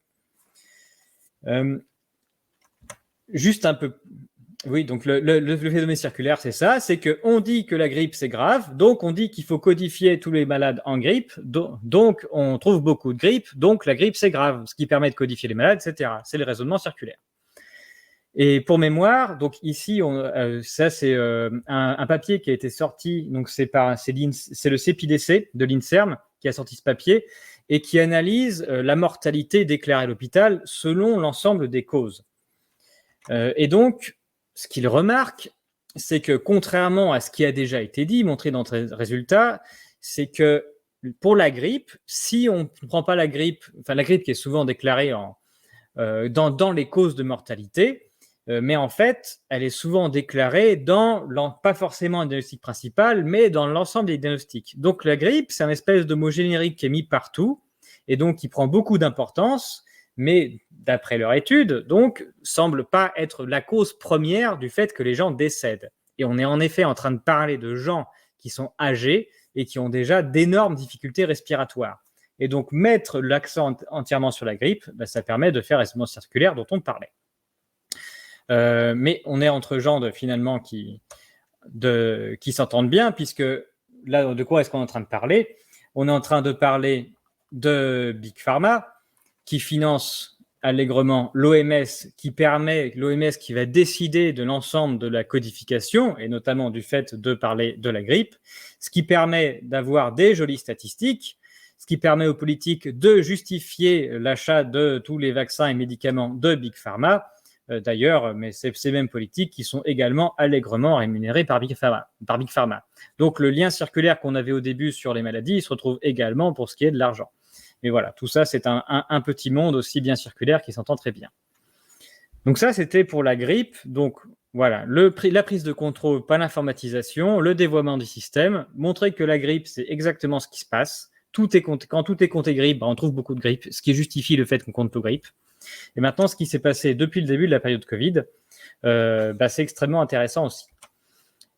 Juste un peu... Oui, donc le phénomène circulaire, c'est ça, c'est qu'on dit que la grippe, c'est grave, donc on dit qu'il faut codifier tous les malades en grippe, donc on trouve beaucoup de grippe, donc la grippe, c'est grave, ce qui permet de codifier les malades, etc. C'est le raisonnement circulaire. Et pour mémoire, donc ici, ça c'est un papier qui a été sorti, donc c'est le CEPIDC de l'INSERM qui a sorti ce papier et qui analyse la mortalité déclarée à l'hôpital selon l'ensemble des causes. Et donc, ce qu'il remarque, c'est que contrairement à ce qui a déjà été dit, montré dans les résultats, c'est que pour la grippe, si on ne prend pas la grippe qui est souvent déclarée dans les causes de mortalité, mais en fait, elle est souvent déclarée pas forcément un diagnostic principal, mais dans l'ensemble des diagnostics. Donc la grippe, c'est un espèce de mot générique qui est mis partout, et donc qui prend beaucoup d'importance, mais d'après leur étude, donc, semble pas être la cause première du fait que les gens décèdent. Et on est en effet en train de parler de gens qui sont âgés et qui ont déjà d'énormes difficultés respiratoires. Et donc, mettre l'accent entièrement sur la grippe, ça permet de faire raisonnement circulaire dont on parlait. Mais on est entre gens finalement qui s'entendent bien, puisque là, de quoi est-ce qu'on est en train de parler? On est en train de parler de Big Pharma, qui finance allègrement l'OMS, qui va décider de l'ensemble de la codification, et notamment du fait de parler de la grippe, ce qui permet d'avoir des jolies statistiques, ce qui permet aux politiques de justifier l'achat de tous les vaccins et médicaments de Big Pharma, d'ailleurs, mais c'est ces mêmes politiques qui sont également allègrement rémunérées par Big Pharma. Donc le lien circulaire qu'on avait au début sur les maladies, il se retrouve également pour ce qui est de l'argent. Mais voilà, tout ça, c'est un petit monde aussi bien circulaire qui s'entend très bien. Donc ça, c'était pour la grippe. Donc voilà, la prise de contrôle, pas l'informatisation, le dévoiement du système, montrer que la grippe, c'est exactement ce qui se passe. Quand tout est compté grippe, on trouve beaucoup de grippe, ce qui justifie le fait qu'on compte peu grippe. Et maintenant, ce qui s'est passé depuis le début de la période Covid, c'est extrêmement intéressant aussi.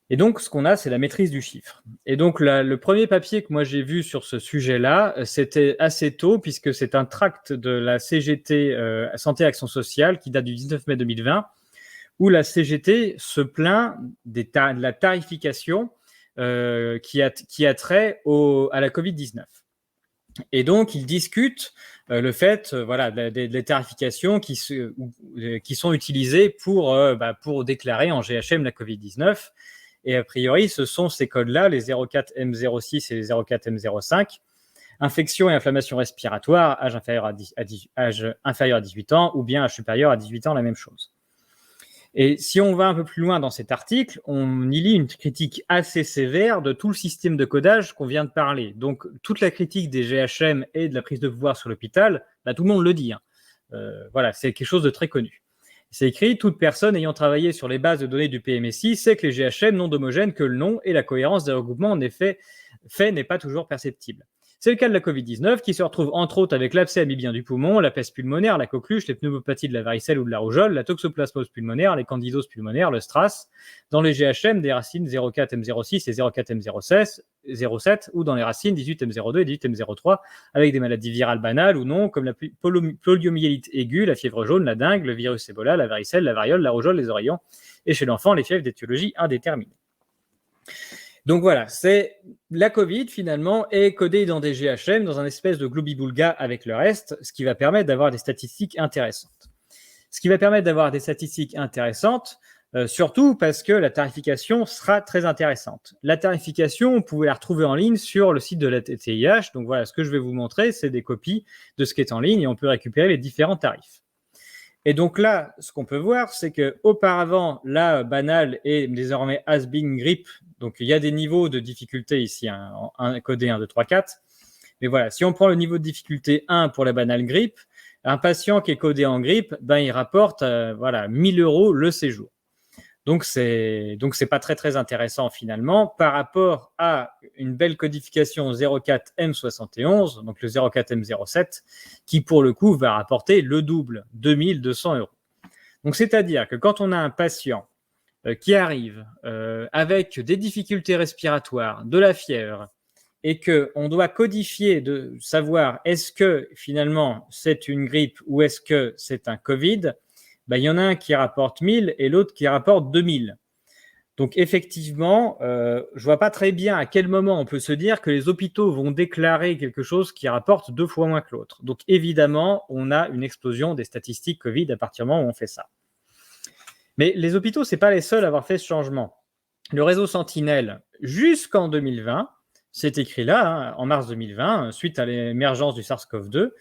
Et donc, ce qu'on a, c'est la maîtrise du chiffre. Et donc, le premier papier que moi j'ai vu sur ce sujet-là, c'était assez tôt, puisque c'est un tract de la CGT Santé Action Sociale qui date du 19 mai 2020, où la CGT se plaint de la tarification qui a trait à la Covid-19. Et donc, ils discutent le fait des tarifications qui sont utilisées pour déclarer en GHM la Covid-19. Et a priori, ce sont ces codes-là, les 04M06 et les 04M05, infection et inflammation respiratoire, âge inférieur à 18 ans ou bien âge supérieur à 18 ans, la même chose. Et si on va un peu plus loin dans cet article, on y lit une critique assez sévère de tout le système de codage qu'on vient de parler. Donc, toute la critique des GHM et de la prise de pouvoir sur l'hôpital, tout le monde le dit. C'est quelque chose de très connu. C'est écrit, toute personne ayant travaillé sur les bases de données du PMSI sait que les GHM n'ont d'homogène que le nom et la cohérence des regroupements en effet n'est pas toujours perceptible. C'est le cas de la Covid-19 qui se retrouve entre autres avec l'abcès amibien du poumon, la peste pulmonaire, la coqueluche, les pneumopathies de la varicelle ou de la rougeole, la toxoplasmose pulmonaire, les candidoses pulmonaires, le STRAS, dans les GHM des racines 04M06 et 04M07 ou dans les racines 18M02 et 18M03 avec des maladies virales banales ou non comme la poliomyélite aiguë, la fièvre jaune, la dengue, le virus Ebola, la varicelle, la variole, la rougeole, les oreillons et chez l'enfant les fièvres d'étiologie indéterminée. Donc voilà, c'est la Covid finalement est codée dans des GHM, dans un espèce de globi-boulga avec le reste, ce qui va permettre d'avoir des statistiques intéressantes. Surtout parce que la tarification sera très intéressante. La tarification, vous pouvez la retrouver en ligne sur le site de la TTIH. Donc voilà, ce que je vais vous montrer, c'est des copies de ce qui est en ligne et on peut récupérer les différents tarifs. Et donc là, ce qu'on peut voir, c'est qu'auparavant, la banale est désormais has been grip. Donc il y a des niveaux de difficulté ici, codé 1, 2, 3, 4. Mais voilà, si on prend le niveau de difficulté 1 pour la banale grippe, un patient qui est codé en grippe, il rapporte 1 000 € le séjour. Donc c'est pas très très intéressant finalement par rapport à une belle codification 04M71, donc le 04M07, qui pour le coup va rapporter le double, 2 200 €. Donc c'est-à-dire que quand on a un patient qui arrive avec des difficultés respiratoires, de la fièvre, et qu'on doit codifier de savoir est-ce que finalement c'est une grippe ou est-ce que c'est un Covid, il y en a un qui rapporte 1 000 et l'autre qui rapporte 2 000. Donc effectivement, je ne vois pas très bien à quel moment on peut se dire que les hôpitaux vont déclarer quelque chose qui rapporte 2 fois moins que l'autre. Donc évidemment, on a une explosion des statistiques Covid à partir du moment où on fait ça. Mais les hôpitaux, ce n'est pas les seuls à avoir fait ce changement. Le réseau Sentinelle, jusqu'en 2020, c'est écrit là, en mars 2020, suite à l'émergence du SARS-CoV-2,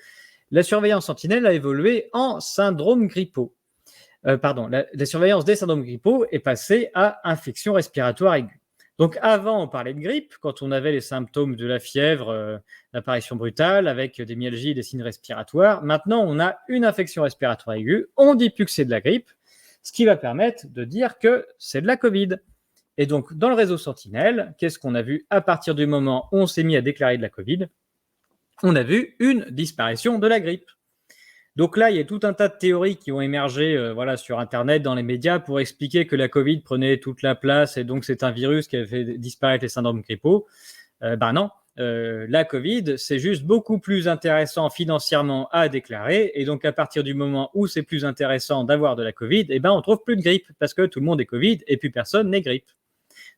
la surveillance Sentinelle a évolué en syndrome grippaux. La surveillance des syndromes grippaux est passée à infection respiratoire aiguë. Donc avant, on parlait de grippe, quand on avait les symptômes de la fièvre, l'apparition brutale, avec des myalgies, des signes respiratoires. Maintenant, on a une infection respiratoire aiguë, on ne dit plus que c'est de la grippe, ce qui va permettre de dire que c'est de la Covid. Et donc, dans le réseau Sentinelle, qu'est-ce qu'on a vu à partir du moment où on s'est mis à déclarer de la Covid? On a vu une disparition de la grippe. Donc là, il y a tout un tas de théories qui ont émergé sur Internet, dans les médias, pour expliquer que la Covid prenait toute la place et donc c'est un virus qui avait fait disparaître les syndromes grippaux. Non, la Covid, c'est juste beaucoup plus intéressant financièrement à déclarer et donc à partir du moment où c'est plus intéressant d'avoir de la Covid, on trouve plus de grippe parce que tout le monde est Covid et plus personne n'est grippe.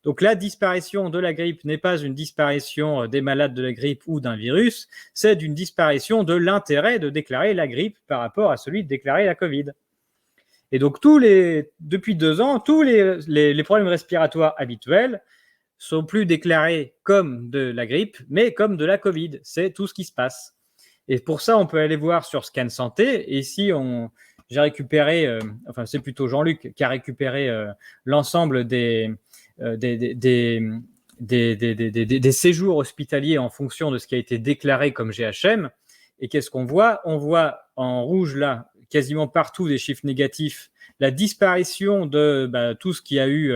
Donc la disparition de la grippe n'est pas une disparition des malades de la grippe ou d'un virus, c'est une disparition de l'intérêt de déclarer la grippe par rapport à celui de déclarer la Covid. Et donc depuis 2 ans, tous les problèmes respiratoires habituels sont plus déclarés comme de la grippe, mais comme de la Covid. C'est tout ce qui se passe. Et pour ça, on peut aller voir sur Scan Santé. Et ici, j'ai récupéré, c'est plutôt Jean-Luc qui a récupéré l'ensemble des séjours hospitaliers en fonction de ce qui a été déclaré comme GHM. Et qu'est-ce qu'on voit? On voit en rouge là, quasiment partout des chiffres négatifs, la disparition de tout ce qu'il y a eu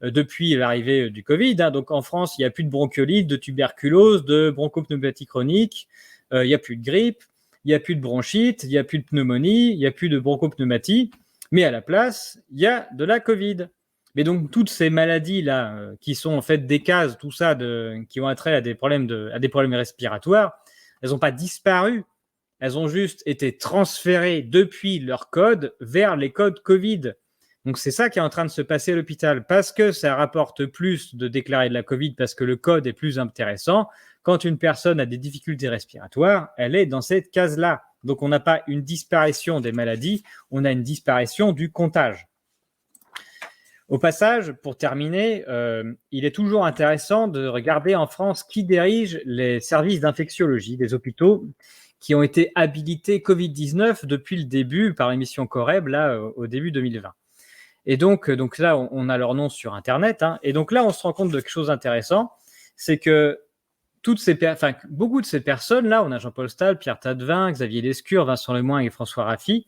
depuis l'arrivée du Covid. Donc en France, il n'y a plus de bronchiolite, de tuberculose, de bronchopneumopathie chronique, il n'y a plus de grippe, il n'y a plus de bronchite, il n'y a plus de pneumonie, il n'y a plus de bronchopneumatie, mais à la place, il y a de la Covid. Mais donc, toutes ces maladies-là, qui sont en fait des cases, tout ça, qui ont attrait à des problèmes respiratoires, elles n'ont pas disparu. Elles ont juste été transférées depuis leur code vers les codes Covid. Donc, c'est ça qui est en train de se passer à l'hôpital. Parce que ça rapporte plus de déclarer de la Covid, parce que le code est plus intéressant. Quand une personne a des difficultés respiratoires, elle est dans cette case-là. Donc, on n'a pas une disparition des maladies, on a une disparition du comptage. Au passage, pour terminer, il est toujours intéressant de regarder en France qui dirige les services d'infectiologie des hôpitaux qui ont été habilités Covid-19 depuis le début par l'émission Coreb, là, au début 2020. Et donc là, on a leur nom sur Internet. Et donc là, on se rend compte de quelque chose d'intéressant, c'est que beaucoup de ces personnes-là, on a Jean-Paul Stahl, Pierre Tadevin, Xavier Lescure, Vincent Lemoyne et François Raffi,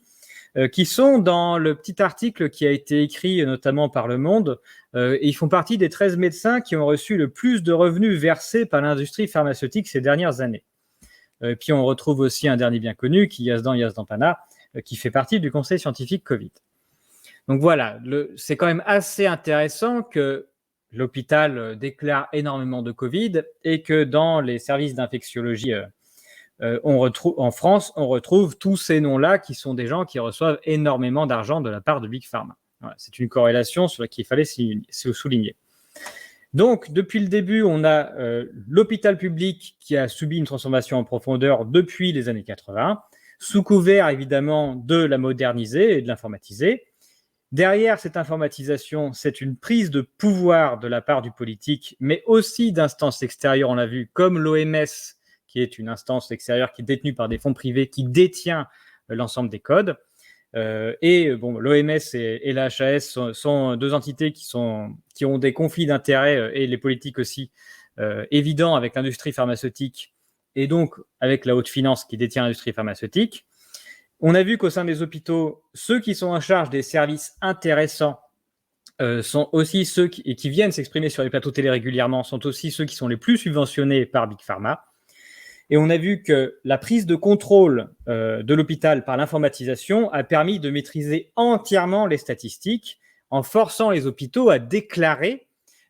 qui sont dans le petit article qui a été écrit notamment par Le Monde. Et ils font partie des 13 médecins qui ont reçu le plus de revenus versés par l'industrie pharmaceutique ces dernières années. Puis on retrouve aussi un dernier bien connu, qui Yazdan Yazdanpana, qui fait partie du conseil scientifique Covid. Donc voilà, c'est quand même assez intéressant que l'hôpital déclare énormément de Covid et que dans les services d'infectiologie en France, on retrouve tous ces noms-là qui sont des gens qui reçoivent énormément d'argent de la part de Big Pharma. Voilà, c'est une corrélation sur laquelle il fallait se souligner. Donc, depuis le début, on a l'hôpital public qui a subi une transformation en profondeur depuis les années 80, sous couvert évidemment de la moderniser et de l'informatiser. Derrière cette informatisation, c'est une prise de pouvoir de la part du politique, mais aussi d'instances extérieures, on l'a vu, comme l'OMS, qui est une instance extérieure qui est détenue par des fonds privés, qui détient l'ensemble des codes. L'OMS et la HAS sont deux entités qui ont des conflits d'intérêts et les politiques aussi évidents avec l'industrie pharmaceutique et donc avec la haute finance qui détient l'industrie pharmaceutique. On a vu qu'au sein des hôpitaux, ceux qui sont en charge des services intéressants sont aussi ceux qui viennent s'exprimer sur les plateaux télé régulièrement, sont aussi ceux qui sont les plus subventionnés par Big Pharma. Et on a vu que la prise de contrôle de l'hôpital par l'informatisation a permis de maîtriser entièrement les statistiques en forçant les hôpitaux à déclarer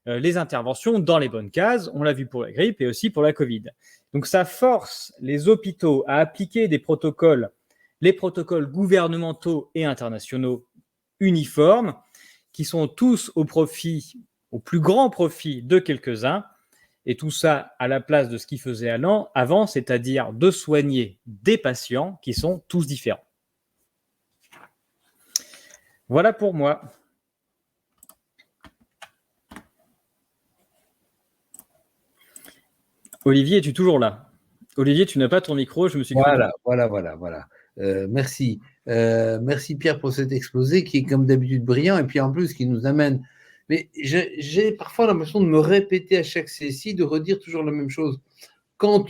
les interventions dans les bonnes cases. On l'a vu pour la grippe et aussi pour la Covid. Donc ça force les hôpitaux à appliquer des protocoles, les protocoles gouvernementaux et internationaux uniformes, qui sont tous au plus grand profit de quelques-uns, et tout ça à la place de ce qu'ils faisaient avant, c'est-à-dire de soigner des patients qui sont tous différents. Voilà pour moi. Olivier, es-tu toujours là? Olivier, tu n'as pas ton micro, je me suis cru. Voilà. Merci. Merci Pierre pour cet exposé qui est comme d'habitude brillant et puis en plus qui nous amène. Mais j'ai parfois l'impression de me répéter à chaque CSI, de redire toujours la même chose. Quand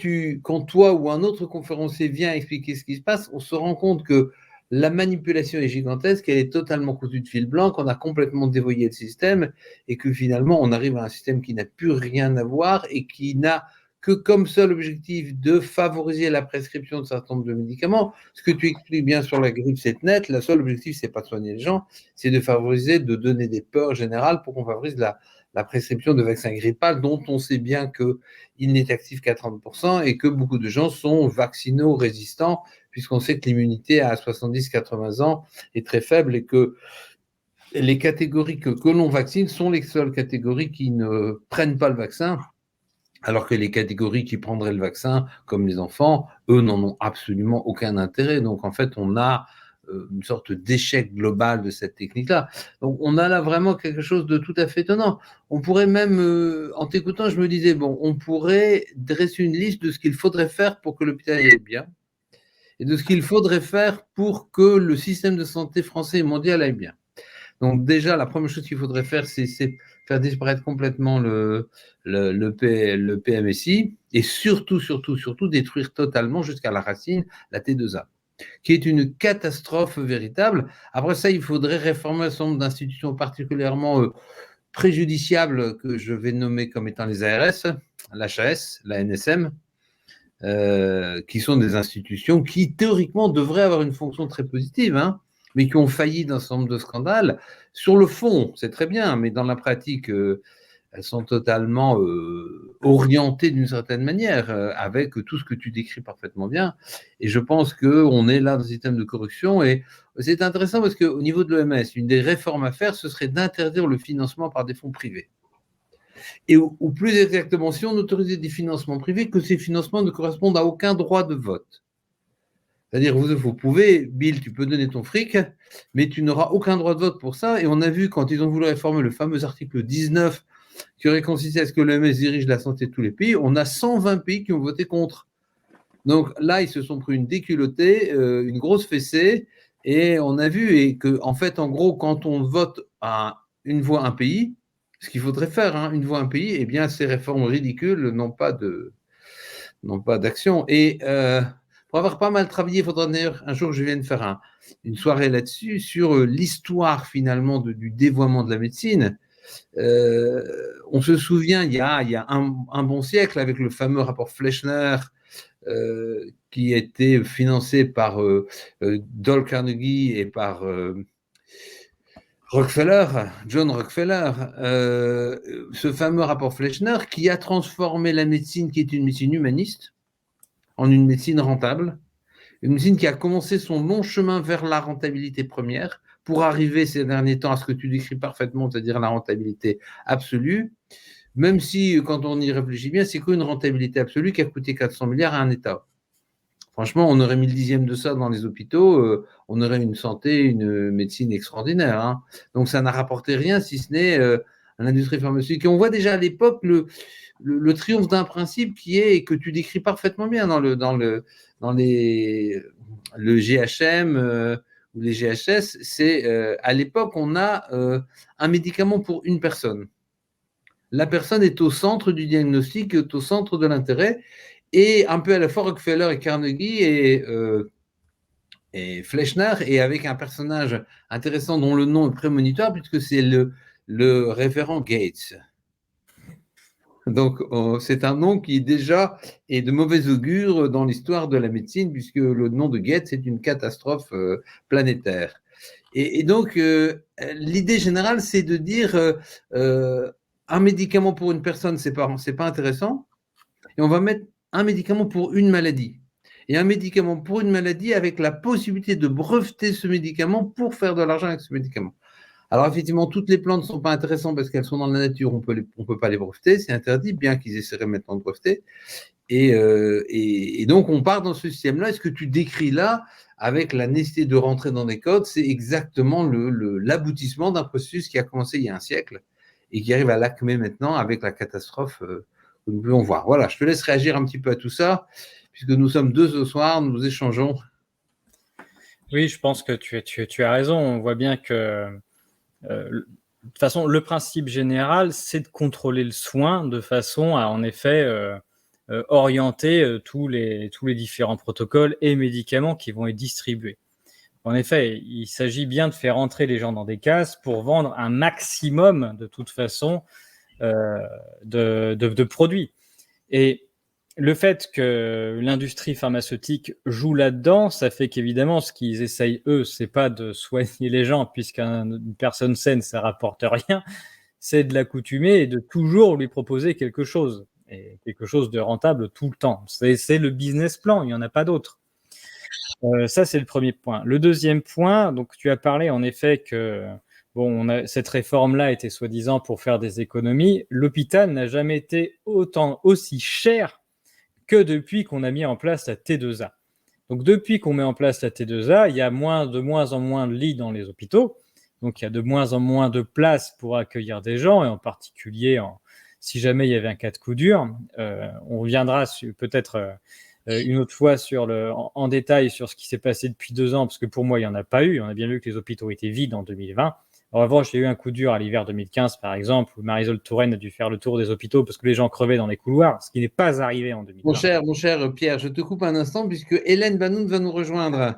toi ou un autre conférencier vient expliquer ce qui se passe, on se rend compte que la manipulation est gigantesque, elle est totalement cousue de fil blanc, qu'on a complètement dévoyé le système et que finalement on arrive à un système qui n'a plus rien à voir et qui n'a que comme seul objectif de favoriser la prescription de certain nombre de médicaments. Ce que tu expliques bien sur la grippe, c'est net. Le seul objectif, c'est pas de soigner les gens, c'est de favoriser, de donner des peurs générales pour qu'on favorise la prescription de vaccins grippal, dont on sait bien qu'il n'est actif qu'à 30% et que beaucoup de gens sont vaccino-résistants, puisqu'on sait que l'immunité à 70-80 ans est très faible et que les catégories que l'on vaccine sont les seules catégories qui ne prennent pas le vaccin, alors que les catégories qui prendraient le vaccin, comme les enfants, eux n'en ont absolument aucun intérêt. Donc en fait, on a une sorte d'échec global de cette technique-là. Donc on a là vraiment quelque chose de tout à fait étonnant. On pourrait même, en t'écoutant, je me disais, bon, on pourrait dresser une liste de ce qu'il faudrait faire pour que l'hôpital aille bien, et de ce qu'il faudrait faire pour que le système de santé français et mondial aille bien. Donc déjà, la première chose qu'il faudrait faire, c'est faire disparaître complètement le PMSI et surtout détruire totalement jusqu'à la racine la T2A, qui est une catastrophe véritable. Après ça, il faudrait réformer un certain nombre d'institutions particulièrement préjudiciables que je vais nommer comme étant les ARS, l'HAS, la NSM, qui sont des institutions qui théoriquement devraient avoir une fonction très positive, hein, mais qui ont failli dans un certain nombre de scandales. Sur le fond, c'est très bien, mais dans la pratique, elles sont totalement orientées d'une certaine manière, avec tout ce que tu décris parfaitement bien. Et je pense qu'on est là dans un système de corruption. Et c'est intéressant parce qu'au niveau de l'OMS, une des réformes à faire, ce serait d'interdire le financement par des fonds privés. Et ou plus exactement, si on autorisait des financements privés, que ces financements ne correspondent à aucun droit de vote. C'est-à-dire, vous pouvez, Bill, tu peux donner ton fric, mais tu n'auras aucun droit de vote pour ça. Et on a vu, quand ils ont voulu réformer le fameux article 19, qui aurait consisté à ce que l'OMS dirige la santé de tous les pays, on a 120 pays qui ont voté contre. Donc là, ils se sont pris une déculottée, une grosse fessée, et on a vu, et que, en fait, en gros, quand on vote à une voix un pays, ce qu'il faudrait faire, hein, une voix un pays, eh bien, ces réformes ridicules n'ont pas d'action. Et pour avoir pas mal travaillé, il faudra d'ailleurs un jour que je vienne faire une soirée là-dessus, sur l'histoire finalement du dévoiement de la médecine. On se souvient, il y a un bon siècle, avec le fameux rapport Fleischner, qui a été financé par Dale Carnegie et par John Rockefeller, ce fameux rapport Fleischner qui a transformé la médecine, qui est une médecine humaniste, en une médecine rentable, une médecine qui a commencé son long chemin vers la rentabilité première pour arriver ces derniers temps à ce que tu décris parfaitement, c'est-à-dire la rentabilité absolue, même si, quand on y réfléchit bien, c'est qu'une rentabilité absolue qui a coûté 400 milliards à un État. Franchement, on aurait mis le 10e de ça dans les hôpitaux, on aurait une santé, une médecine extraordinaire. Hein. Donc, ça n'a rapporté rien, si ce n'est à l'industrie pharmaceutique. Et on voit déjà à l'époque le triomphe d'un principe qui est, que tu décris parfaitement bien dans le GHM ou les GHS, c'est à l'époque, on a un médicament pour une personne. La personne est au centre du diagnostic, est au centre de l'intérêt. Et un peu à la fois Rockefeller et Carnegie et Fleischner, et avec un personnage intéressant dont le nom est prémonitoire, puisque c'est le révérend Gates. Donc, c'est un nom qui déjà est de mauvais augure dans l'histoire de la médecine, puisque le nom de Gates est une catastrophe planétaire. Et donc, l'idée générale, c'est de dire un médicament pour une personne, c'est pas intéressant, et on va mettre un médicament pour une maladie. Et un médicament pour une maladie avec la possibilité de breveter ce médicament pour faire de l'argent avec ce médicament. Alors, effectivement, toutes les plantes ne sont pas intéressantes parce qu'elles sont dans la nature, on peut pas les breveter, c'est interdit, bien qu'ils essaieraient maintenant de breveter. Et donc, on part dans ce système-là. Et ce que tu décris là, avec la nécessité de rentrer dans des codes, c'est exactement l'aboutissement d'un processus qui a commencé il y a un siècle et qui arrive à l'acmé maintenant avec la catastrophe que nous pouvons voir. Voilà, je te laisse réagir un petit peu à tout ça, puisque nous sommes deux ce soir, nous échangeons. Oui, je pense que tu as raison. On voit bien que, de toute façon, le principe général, c'est de contrôler le soin de façon à, en effet, orienter tous les différents protocoles et médicaments qui vont être distribués. En effet, il s'agit bien de faire entrer les gens dans des cases pour vendre un maximum, de toute façon, de produits. Et le fait que l'industrie pharmaceutique joue là-dedans, ça fait qu'évidemment, ce qu'ils essayent, eux, c'est pas de soigner les gens, puisqu'une personne saine, ça rapporte rien, c'est de l'accoutumer et de toujours lui proposer quelque chose, et quelque chose de rentable tout le temps. C'est le business plan, il n'y en a pas d'autre. Ça, c'est le premier point. Le deuxième point, donc tu as parlé en effet que cette réforme-là était soi-disant pour faire des économies. L'hôpital n'a jamais été aussi cher que depuis qu'on a mis en place la T2A. Donc depuis qu'on met en place la T2A, il y a de moins en moins de lits dans les hôpitaux. Donc il y a de moins en moins de places pour accueillir des gens, et en particulier si jamais il y avait un cas de coup dur. On reviendra peut-être une autre fois en détail sur ce qui s'est passé depuis 2 ans, parce que pour moi, il n'y en a pas eu. On a bien vu que les hôpitaux étaient vides en 2020. En revanche, il y a eu un coup dur à l'hiver 2015, par exemple, où Marisol Touraine a dû faire le tour des hôpitaux parce que les gens crevaient dans les couloirs, ce qui n'est pas arrivé en 2020. Mon cher Pierre, je te coupe un instant puisque Hélène Banoun va nous rejoindre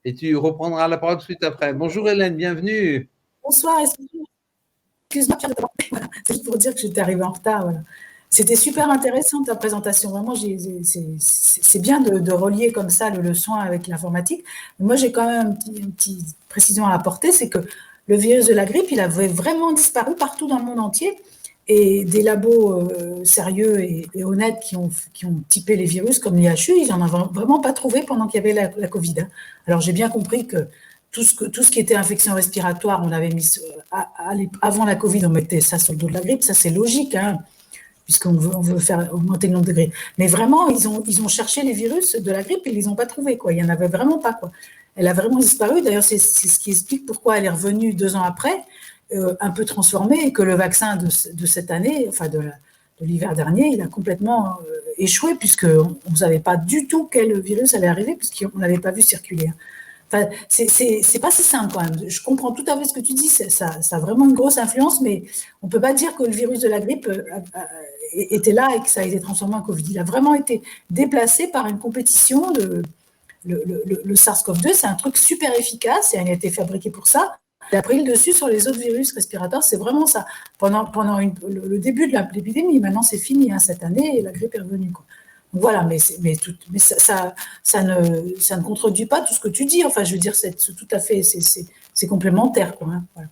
et tu reprendras la parole tout de suite après. Bonjour Hélène, bienvenue. Bonsoir, excuse-moi Pierre, voilà. C'est pour dire que j'étais arrivée en retard. Voilà. C'était super intéressant ta présentation. Vraiment, c'est bien de relier comme ça le soin avec l'informatique. Moi, j'ai quand même une petite précision à apporter, c'est que le virus de la grippe, il avait vraiment disparu partout dans le monde entier. Et des labos sérieux et honnêtes qui ont typé les virus, comme l'IHU, ils n'en ont vraiment pas trouvé pendant qu'il y avait la Covid. Alors, j'ai bien compris que tout ce qui était infection respiratoire, on avait mis avant la Covid, on mettait ça sur le dos de la grippe. Ça, c'est logique, hein, puisqu'on veut faire augmenter le nombre de grippes. Mais vraiment, ils ont cherché les virus de la grippe et ils les ont pas trouvés, quoi. Il y en avait vraiment pas, quoi. Elle a vraiment disparu. D'ailleurs, c'est ce qui explique pourquoi elle est revenue 2 ans après, un peu transformée, et que le vaccin de cette année, enfin de l'hiver dernier, il a complètement échoué, puisqu'on ne savait pas du tout quel virus allait arriver, puisqu'on ne l'avait pas vu circuler. Enfin, c'est pas si simple quand même. Je comprends tout à fait ce que tu dis, ça a vraiment une grosse influence, mais on ne peut pas dire que le virus de la grippe était là et que ça a été transformé en Covid. Il a vraiment été déplacé par une compétition le SARS-CoV-2, c'est un truc super efficace et il a été fabriqué pour ça. Il a pris le dessus sur les autres virus respiratoires, c'est vraiment ça. Pendant le début de l'épidémie, maintenant c'est fini, hein, cette année, et la grippe est revenue, quoi. Voilà, mais ça ne contredit pas tout ce que tu dis. Enfin, je veux dire, c'est tout à fait, c'est complémentaire, quoi, hein, voilà.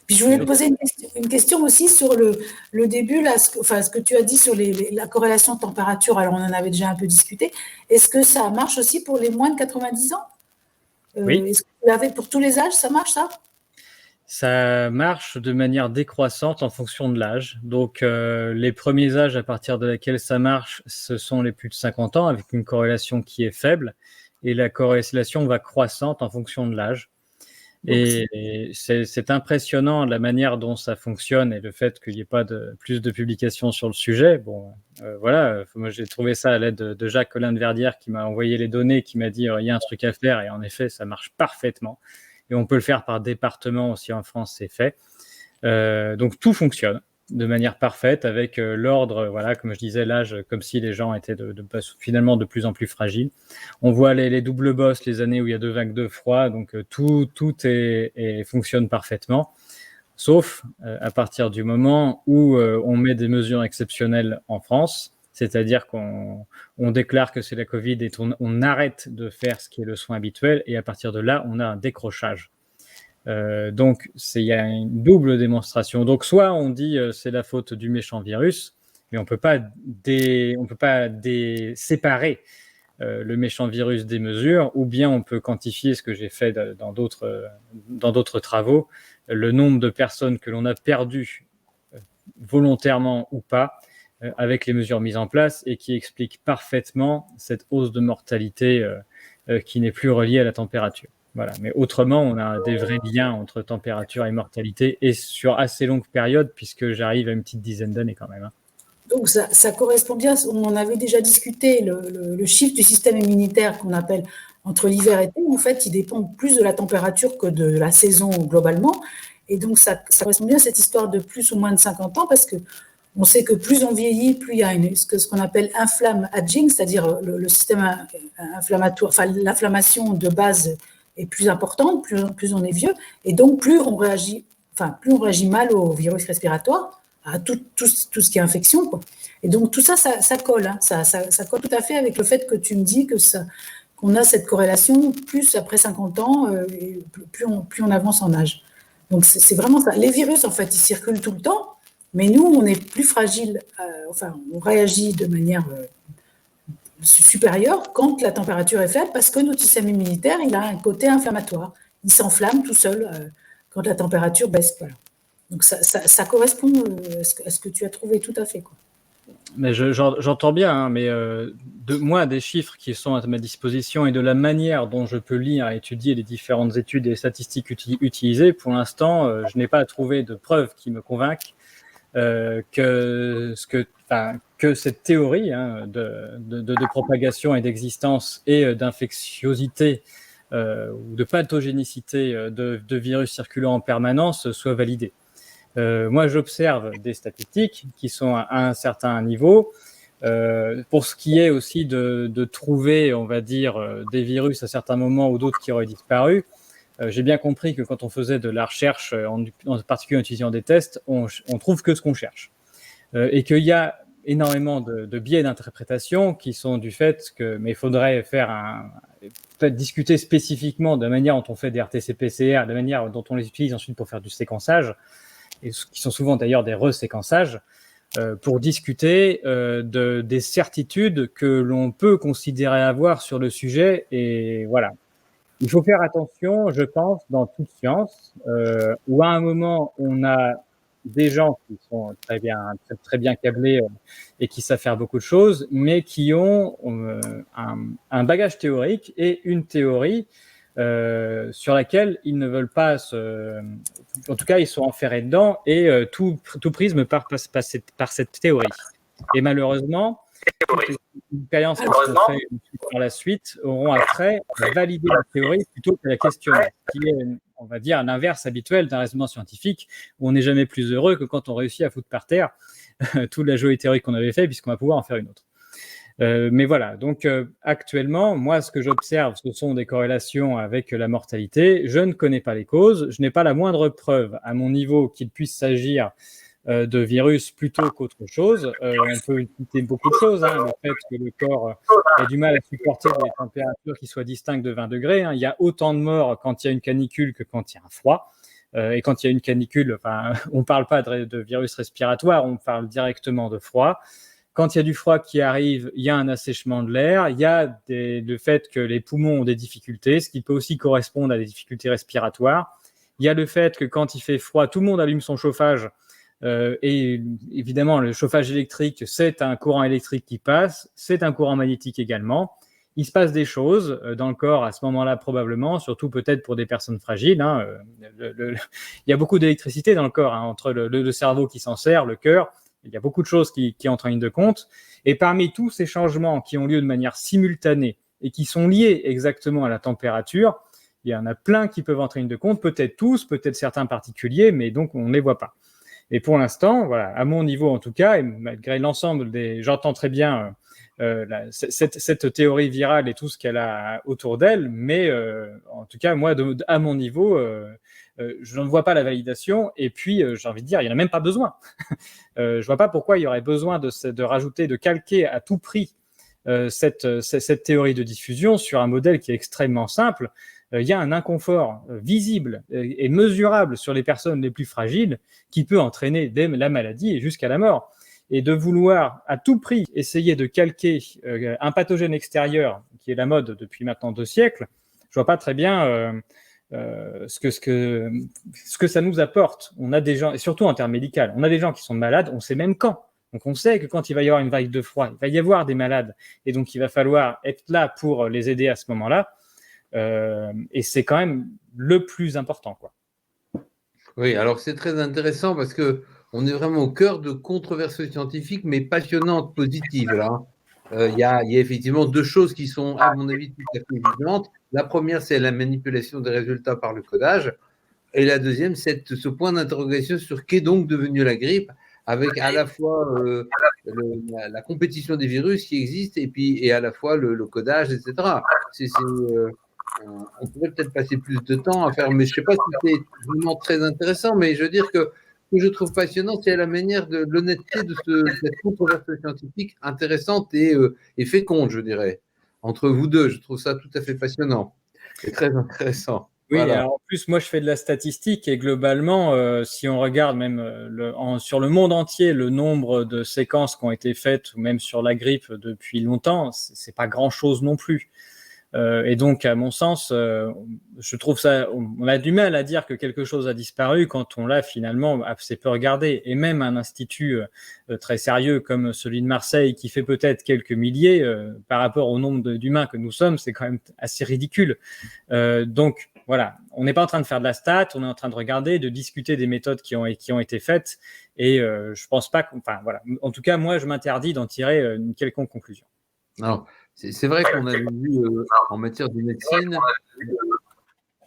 Puis je voulais te poser une question aussi sur le début, là, ce que tu as dit sur la corrélation température. Alors, on en avait déjà un peu discuté. Est-ce que ça marche aussi pour les moins de 90 ans? Oui. Est-ce que vous l'avez pour tous les âges? Ça marche, ça? Ça marche de manière décroissante en fonction de l'âge. Donc, les premiers âges à partir de laquelle ça marche, ce sont les plus de 50 ans, avec une corrélation qui est faible. Et la corrélation va croissante en fonction de l'âge. Et c'est impressionnant la manière dont ça fonctionne et le fait qu'il n'y ait pas plus de publications sur le sujet. Bon, voilà, moi j'ai trouvé ça à l'aide de Jacques Collin de Verdière qui m'a envoyé les données, qui m'a dit il y a un truc à faire, et en effet ça marche parfaitement. Et on peut le faire par département aussi en France, c'est fait. Donc tout fonctionne de manière parfaite avec l'ordre, voilà, comme je disais, l'âge, comme si les gens étaient finalement de plus en plus fragiles. On voit les doubles bosses, les années où il y a 2 vagues de froid, donc tout fonctionne parfaitement, sauf à partir du moment où on met des mesures exceptionnelles en France, c'est-à-dire qu'on déclare que c'est la Covid et on arrête de faire ce qui est le soin habituel, et à partir de là, on a un décrochage. Donc, il y a une double démonstration. Donc, soit on dit c'est la faute du méchant virus, mais on peut pas séparer le méchant virus des mesures, ou bien on peut quantifier, ce que j'ai fait dans d'autres travaux, le nombre de personnes que l'on a perdues volontairement ou pas avec les mesures mises en place, et qui explique parfaitement cette hausse de mortalité qui n'est plus reliée à la température. Voilà. Mais autrement, on a des vrais liens entre température et mortalité, et sur assez longue période, puisque j'arrive à une petite dizaine d'années quand même, hein. Donc, ça correspond bien, on en avait déjà discuté, le chiffre du système immunitaire qu'on appelle entre l'hiver et l'été, en fait, il dépend plus de la température que de la saison globalement. Et donc, ça correspond bien à cette histoire de plus ou moins de 50 ans, parce que on sait que plus on vieillit, plus il y a ce qu'on appelle inflammaging, c'est-à-dire le système inflammatoire, enfin l'inflammation de base est plus importante, plus on est vieux, et donc plus on réagit mal au virus respiratoire, à tout ce qui est infection, quoi. Et donc tout ça colle, hein, ça colle tout à fait avec le fait que tu me dis qu'on a cette corrélation plus après 50 ans, et plus on avance en âge. Donc c'est vraiment ça. Les virus, en fait, ils circulent tout le temps, mais nous, on est plus fragile, on réagit de manière supérieure quand la température est faible, parce que notre système immunitaire, il a un côté inflammatoire. Il s'enflamme tout seul quand la température baisse. Voilà. Donc ça correspond à ce que tu as trouvé tout à fait, quoi. Mais j'entends bien, hein, mais moi, des chiffres qui sont à ma disposition et de la manière dont je peux lire et étudier les différentes études et les statistiques utilisées, pour l'instant, je n'ai pas trouvé de preuves qui me convainquent que cette théorie, hein, de propagation et d'existence et d'infectiosité ou de pathogénicité de virus circulant en permanence soit validée. Moi, j'observe des statistiques qui sont à un certain niveau. Pour ce qui est aussi de trouver, on va dire, des virus à certains moments ou d'autres qui auraient disparu, j'ai bien compris que quand on faisait de la recherche, en particulier en utilisant des tests, on trouve que ce qu'on cherche. Et qu'il y a énormément de biais d'interprétation qui sont du fait que, mais il faudrait peut-être discuter spécifiquement de la manière dont on fait des RT-PCR, de la manière dont on les utilise ensuite pour faire du séquençage, et qui sont souvent d'ailleurs des reséquençages, pour discuter des certitudes que l'on peut considérer avoir sur le sujet. Et voilà. Il faut faire attention, je pense, dans toute science, où à un moment, on a des gens qui sont très bien câblés et qui savent faire beaucoup de choses, mais qui ont un bagage théorique et une théorie sur laquelle ils ne veulent pas en tout cas, ils sont enferrés dedans, et tout prisme part par cette théorie. Et malheureusement, les expériences qui sont faites par la suite auront attrait à valider la théorie plutôt que la questionner, qui est, on va dire, l'inverse habituel d'un raisonnement scientifique, où on n'est jamais plus heureux que quand on réussit à foutre par terre toute la jouée théorique qu'on avait fait, puisqu'on va pouvoir en faire une autre. Mais voilà, donc actuellement, moi, ce que j'observe, ce sont des corrélations avec la mortalité. Je ne connais pas les causes, je n'ai pas la moindre preuve à mon niveau qu'il puisse s'agir de virus plutôt qu'autre chose. On peut citer beaucoup de choses, hein, le fait que le corps ait du mal à supporter des températures qui soient distinctes de 20 degrés. Hein. Il y a autant de morts quand il y a une canicule que quand il y a un froid. Et quand il y a une canicule, enfin, on ne parle pas de virus respiratoire, on parle directement de froid. Quand il y a du froid qui arrive, il y a un assèchement de l'air, il y a le fait que les poumons ont des difficultés, ce qui peut aussi correspondre à des difficultés respiratoires. Il y a le fait que quand il fait froid, tout le monde allume son chauffage. Et évidemment, le chauffage électrique, c'est un courant électrique qui passe, c'est un courant magnétique également. Il se passe des choses dans le corps à ce moment-là probablement, surtout peut-être pour des personnes fragiles. Hein. Il y a beaucoup d'électricité dans le corps, hein, entre le cerveau qui s'en sert, le cœur. Il y a beaucoup de choses qui entrent en ligne de compte. Et parmi tous ces changements qui ont lieu de manière simultanée et qui sont liés exactement à la température, il y en a plein qui peuvent entrer en ligne de compte, peut-être tous, peut-être certains particuliers, mais donc on ne les voit pas. Et pour l'instant, voilà, à mon niveau en tout cas, et malgré l'ensemble des... J'entends très bien cette théorie virale et tout ce qu'elle a autour d'elle, mais en tout cas, moi, à mon niveau... je ne vois pas la validation, et puis j'ai envie de dire, il n'y en a même pas besoin. Je ne vois pas pourquoi il y aurait besoin de rajouter, de calquer à tout prix cette théorie de diffusion sur un modèle qui est extrêmement simple. Il y a un inconfort visible et mesurable sur les personnes les plus fragiles qui peut entraîner la maladie et jusqu'à la mort. Et de vouloir à tout prix essayer de calquer un pathogène extérieur, qui est la mode depuis maintenant 2 siècles, je ne vois pas très bien... ce que ça nous apporte. On a des gens, et surtout en termes médicaux, on a des gens qui sont malades, on sait même quand. Donc on sait que quand il va y avoir une vague de froid, il va y avoir des malades, et donc il va falloir être là pour les aider à ce moment-là. Et c'est quand même le plus important, quoi. Oui, alors c'est très intéressant parce que on est vraiment au cœur de controverses scientifiques, mais passionnantes, positives. Là. Il y a effectivement 2 choses qui sont, à mon avis, tout à fait évidentes. La première, c'est la manipulation des résultats par le codage. Et la deuxième, c'est ce point d'interrogation sur qu'est donc devenue la grippe, avec à la fois la compétition des virus qui existe et à la fois le codage, etc. On pourrait peut-être passer plus de temps à faire, mais je ne sais pas si c'est vraiment très intéressant, mais je veux dire que ce que je trouve passionnant, c'est la manière de l'honnêteté de cette controverse scientifique intéressante et féconde, je dirais, entre vous deux. Je trouve ça tout à fait passionnant et très intéressant. Oui, Voilà. alors en plus, moi je fais de la statistique et globalement, si on regarde même sur le monde entier, le nombre de séquences qui ont été faites, ou même sur la grippe depuis longtemps, c'est pas grand-chose non plus. Et donc, à mon sens, je trouve ça, on a du mal à dire que quelque chose a disparu quand on l'a finalement assez peu regardé. Et même un institut très sérieux comme celui de Marseille, qui fait peut-être quelques milliers par rapport au nombre d'humains que nous sommes, c'est quand même assez ridicule. Donc, voilà, on n'est pas en train de faire de la stat, on est en train de regarder, de discuter des méthodes qui ont été faites. Et je pense pas enfin, voilà. En tout cas, moi, je m'interdis d'en tirer une quelconque conclusion. Alors, c'est vrai qu'on avait vu en matière de médecine,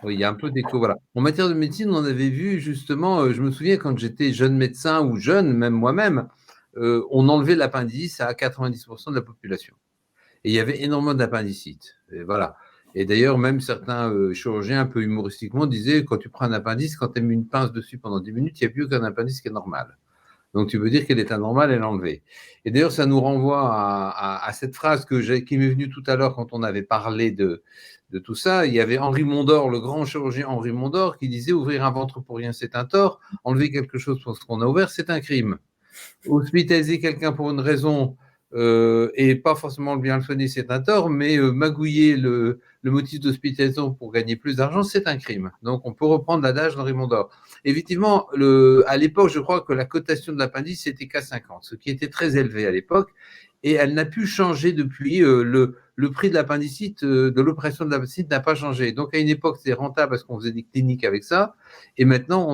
oui, il y a un peu d'écho, voilà. En matière de médecine, on avait vu justement, je me souviens quand j'étais jeune médecin ou jeune, même moi-même, on enlevait l'appendice à 90% de la population. Et il y avait énormément d'appendicites. Et voilà. Et d'ailleurs, même certains chirurgiens, un peu humoristiquement, disaient quand tu prends un appendice, quand tu mets une pince dessus pendant 10 minutes, il n'y a plus qu'un appendice qui est normal. Donc, tu veux dire qu'elle est anormale, elle est enlevée. Et d'ailleurs, ça nous renvoie à cette phrase qui m'est venue tout à l'heure quand on avait parlé de tout ça. Il y avait Henri Mondor, le grand chirurgien Henri Mondor, qui disait « Ouvrir un ventre pour rien, c'est un tort. Enlever quelque chose pour ce qu'on a ouvert, c'est un crime. Hospitaliser quelqu'un pour une raison et pas forcément le bien le soigner, c'est un tort, mais magouiller le motif d'hospitalisation pour gagner plus d'argent, c'est un crime. » Donc, on peut reprendre l'adage d'Henri Mondor. Effectivement, à l'époque, je crois que la cotation de l'appendice, c'était K50, ce qui était très élevé à l'époque, et elle n'a pu changer depuis. Le prix de l'appendicite, de l'opération de l'appendicite n'a pas changé. Donc, à une époque, c'était rentable parce qu'on faisait des cliniques avec ça, et maintenant,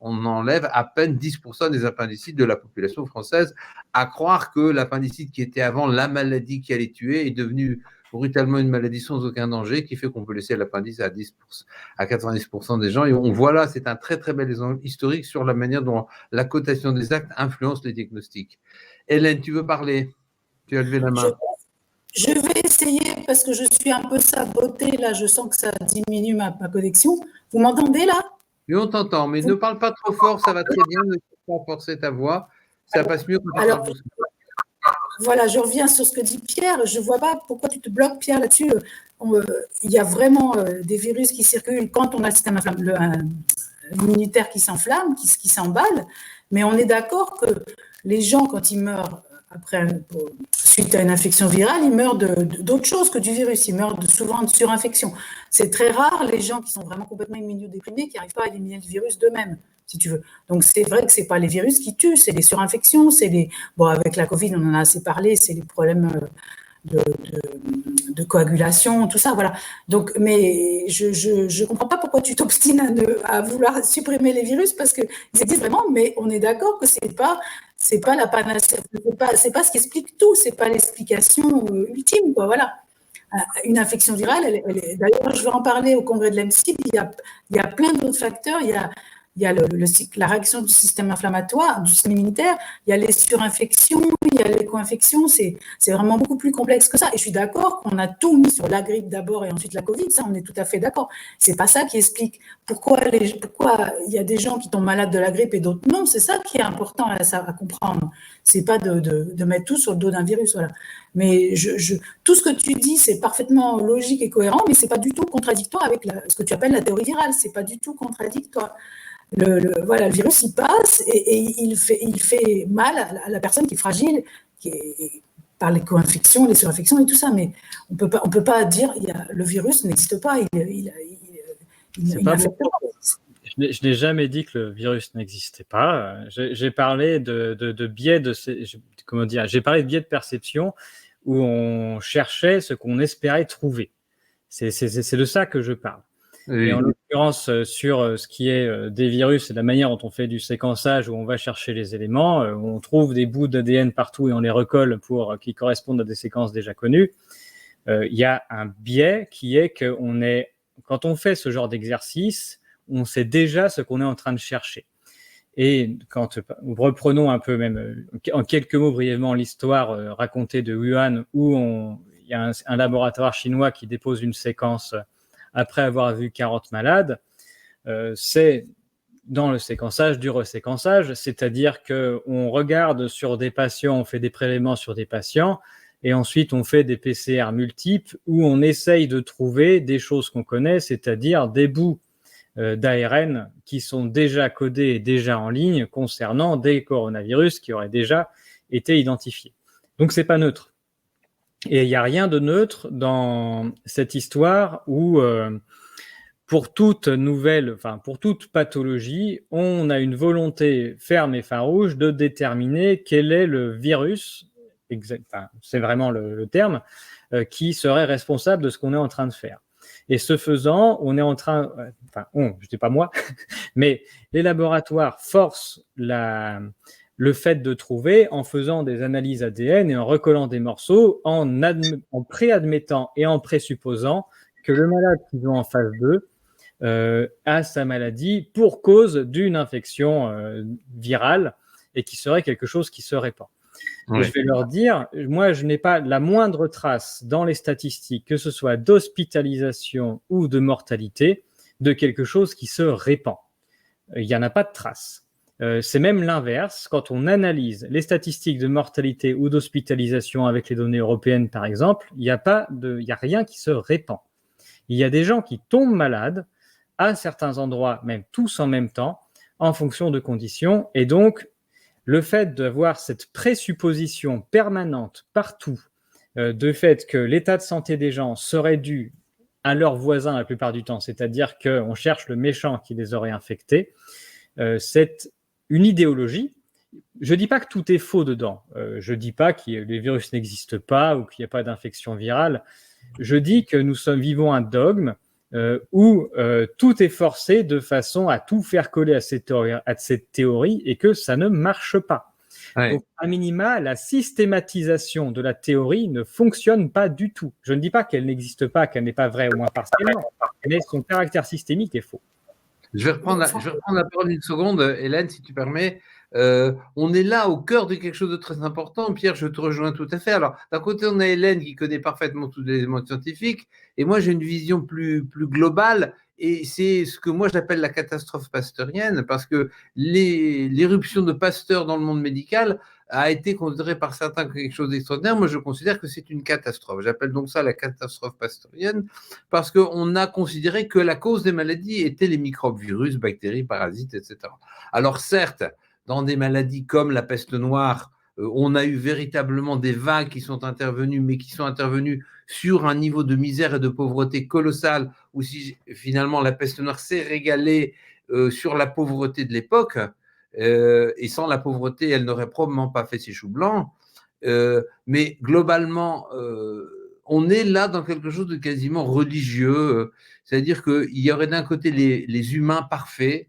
on enlève à peine 10% des appendicites de la population française, à croire que l'appendicite qui était avant la maladie qui allait tuer est devenue brutalement une maladie sans aucun danger qui fait qu'on peut laisser l'appendice à 90% des gens. Et on voit là, c'est un très très bel exemple historique sur la manière dont la cotation des actes influence les diagnostics. Hélène, tu veux parler? Tu as levé la main. Je vais essayer parce que je suis un peu sabotée là, je sens que ça diminue ma connexion. Vous m'entendez là? Mais on t'entend, mais ne parle pas trop fort, ça va très bien, ne faut pas forcer ta voix, ça passe mieux quand tu Alors, parles doucement. voilà, je reviens sur ce que dit Pierre. Je ne vois pas pourquoi tu te bloques, Pierre, là-dessus. Il y a vraiment des virus qui circulent quand on a le système immunitaire qui s'enflamme, qui s'emballe. Mais on est d'accord que les gens, quand ils meurent suite à une infection virale, ils meurent d'autre chose que du virus. Ils meurent souvent de surinfection. C'est très rare les gens qui sont vraiment complètement immunodéprimés qui n'arrivent pas à éliminer le virus d'eux-mêmes, si tu veux. Donc, c'est vrai que ce n'est pas les virus qui tuent, c'est les surinfections, bon, avec la Covid, on en a assez parlé, c'est les problèmes de coagulation, tout ça, voilà. Donc, mais je comprends pas pourquoi tu t'obstines à vouloir supprimer les virus parce qu'ils existent vraiment, mais on est d'accord que c'est pas la panacée, c'est pas ce qui explique tout, c'est pas l'explication ultime, quoi, voilà. Une infection virale, d'ailleurs, je vais en parler au congrès de l'EMSIB, il y a plein d'autres facteurs, il y a la réaction du système inflammatoire, du système immunitaire, il y a les surinfections, il y a les co-infections, c'est vraiment beaucoup plus complexe que ça. Et je suis d'accord qu'on a tout mis sur la grippe d'abord et ensuite la Covid, ça on est tout à fait d'accord. C'est pas ça qui explique pourquoi il y a des gens qui tombent malades de la grippe et d'autres non, c'est ça qui est important à comprendre. C'est pas de mettre tout sur le dos d'un virus, voilà. Mais tout ce que tu dis, c'est parfaitement logique et cohérent, mais c'est pas du tout contradictoire avec ce que tu appelles la théorie virale, c'est pas du tout contradictoire. Voilà, le virus, il passe et il fait mal à la personne qui est fragile, par les co-infections, les surinfections et tout ça. Mais on peut pas dire le virus n'existe pas. Il n'affecte pas. Je n'ai jamais dit que le virus n'existait pas. J'ai parlé de biais j'ai parlé de biais de perception où on cherchait ce qu'on espérait trouver. C'est de ça que je parle. Oui. Et en l'occurrence, sur ce qui est des virus et la manière dont on fait du séquençage, où on va chercher les éléments, où on trouve des bouts d'ADN partout et on les recolle pour qu'ils correspondent à des séquences déjà connues, il y a un biais qui est quand on fait ce genre d'exercice, on sait déjà ce qu'on est en train de chercher. Et quand reprenons un peu même en quelques mots brièvement l'histoire racontée de Wuhan, où il y a un laboratoire chinois qui dépose une séquence après avoir vu 40 malades, c'est dans le séquençage du reséquençage, c'est-à-dire qu'on regarde sur des patients, on fait des prélèvements sur des patients, et ensuite on fait des PCR multiples où on essaye de trouver des choses qu'on connaît, c'est-à-dire des bouts d'ARN qui sont déjà codés et déjà en ligne concernant des coronavirus qui auraient déjà été identifiés. Donc c'est pas neutre. Et il n'y a rien de neutre dans cette histoire où pour toute pathologie, on a une volonté ferme et farouche de déterminer quel est le virus, c'est vraiment le terme, qui serait responsable de ce qu'on est en train de faire. Et ce faisant, on est en train, je dis pas moi, mais les laboratoires forcent le fait de trouver en faisant des analyses ADN et en recollant des morceaux, en préadmettant et en présupposant que le malade qu'ils ont en phase 2 a sa maladie pour cause d'une infection virale et qui serait quelque chose qui se répand. Oui. Je vais leur dire, moi, je n'ai pas la moindre trace dans les statistiques, que ce soit d'hospitalisation ou de mortalité, de quelque chose qui se répand. Il n'y en a pas de trace. C'est même l'inverse. Quand on analyse les statistiques de mortalité ou d'hospitalisation avec les données européennes, par exemple, il n'y a rien qui se répand. Il y a des gens qui tombent malades à certains endroits, même tous en même temps, en fonction de conditions. Et donc, le fait d'avoir cette présupposition permanente partout, de fait que l'état de santé des gens serait dû à leurs voisins la plupart du temps, c'est-à-dire qu'on cherche le méchant qui les aurait infectés, c'est une idéologie. Je ne dis pas que tout est faux dedans. Je ne dis pas que les virus n'existent pas ou qu'il n'y a pas d'infection virale. Je dis que nous vivons un dogme où tout est forcé de façon à tout faire coller à cette théorie et que ça ne marche pas. Ouais. Donc, à minima, la systématisation de la théorie ne fonctionne pas du tout. Je ne dis pas qu'elle n'existe pas, qu'elle n'est pas vraie au moins partiellement, mais son caractère systémique est faux. Je vais reprendre la parole une seconde, Hélène, si tu permets, On est là au cœur de quelque chose de très important. Pierre, je te rejoins tout à fait. Alors, d'un côté, on a Hélène qui connaît parfaitement tous les éléments scientifiques, et moi, j'ai une vision plus globale, et c'est ce que moi j'appelle la catastrophe pasteurienne, parce que l'éruption de Pasteur dans le monde médical a été considérée par certains comme quelque chose d'extraordinaire. Moi, je considère que c'est une catastrophe. J'appelle donc ça la catastrophe pasteurienne, parce qu'on a considéré que la cause des maladies était les microbes, virus, bactéries, parasites, etc. Alors, certes, dans des maladies comme la peste noire, on a eu véritablement des vagues qui sont intervenues, mais qui sont intervenues sur un niveau de misère et de pauvreté colossal, où si finalement la peste noire s'est régalée sur la pauvreté de l'époque, et sans la pauvreté, elle n'aurait probablement pas fait ses choux blancs. Mais globalement, on est là dans quelque chose de quasiment religieux, c'est-à-dire qu'il y aurait d'un côté les humains parfaits,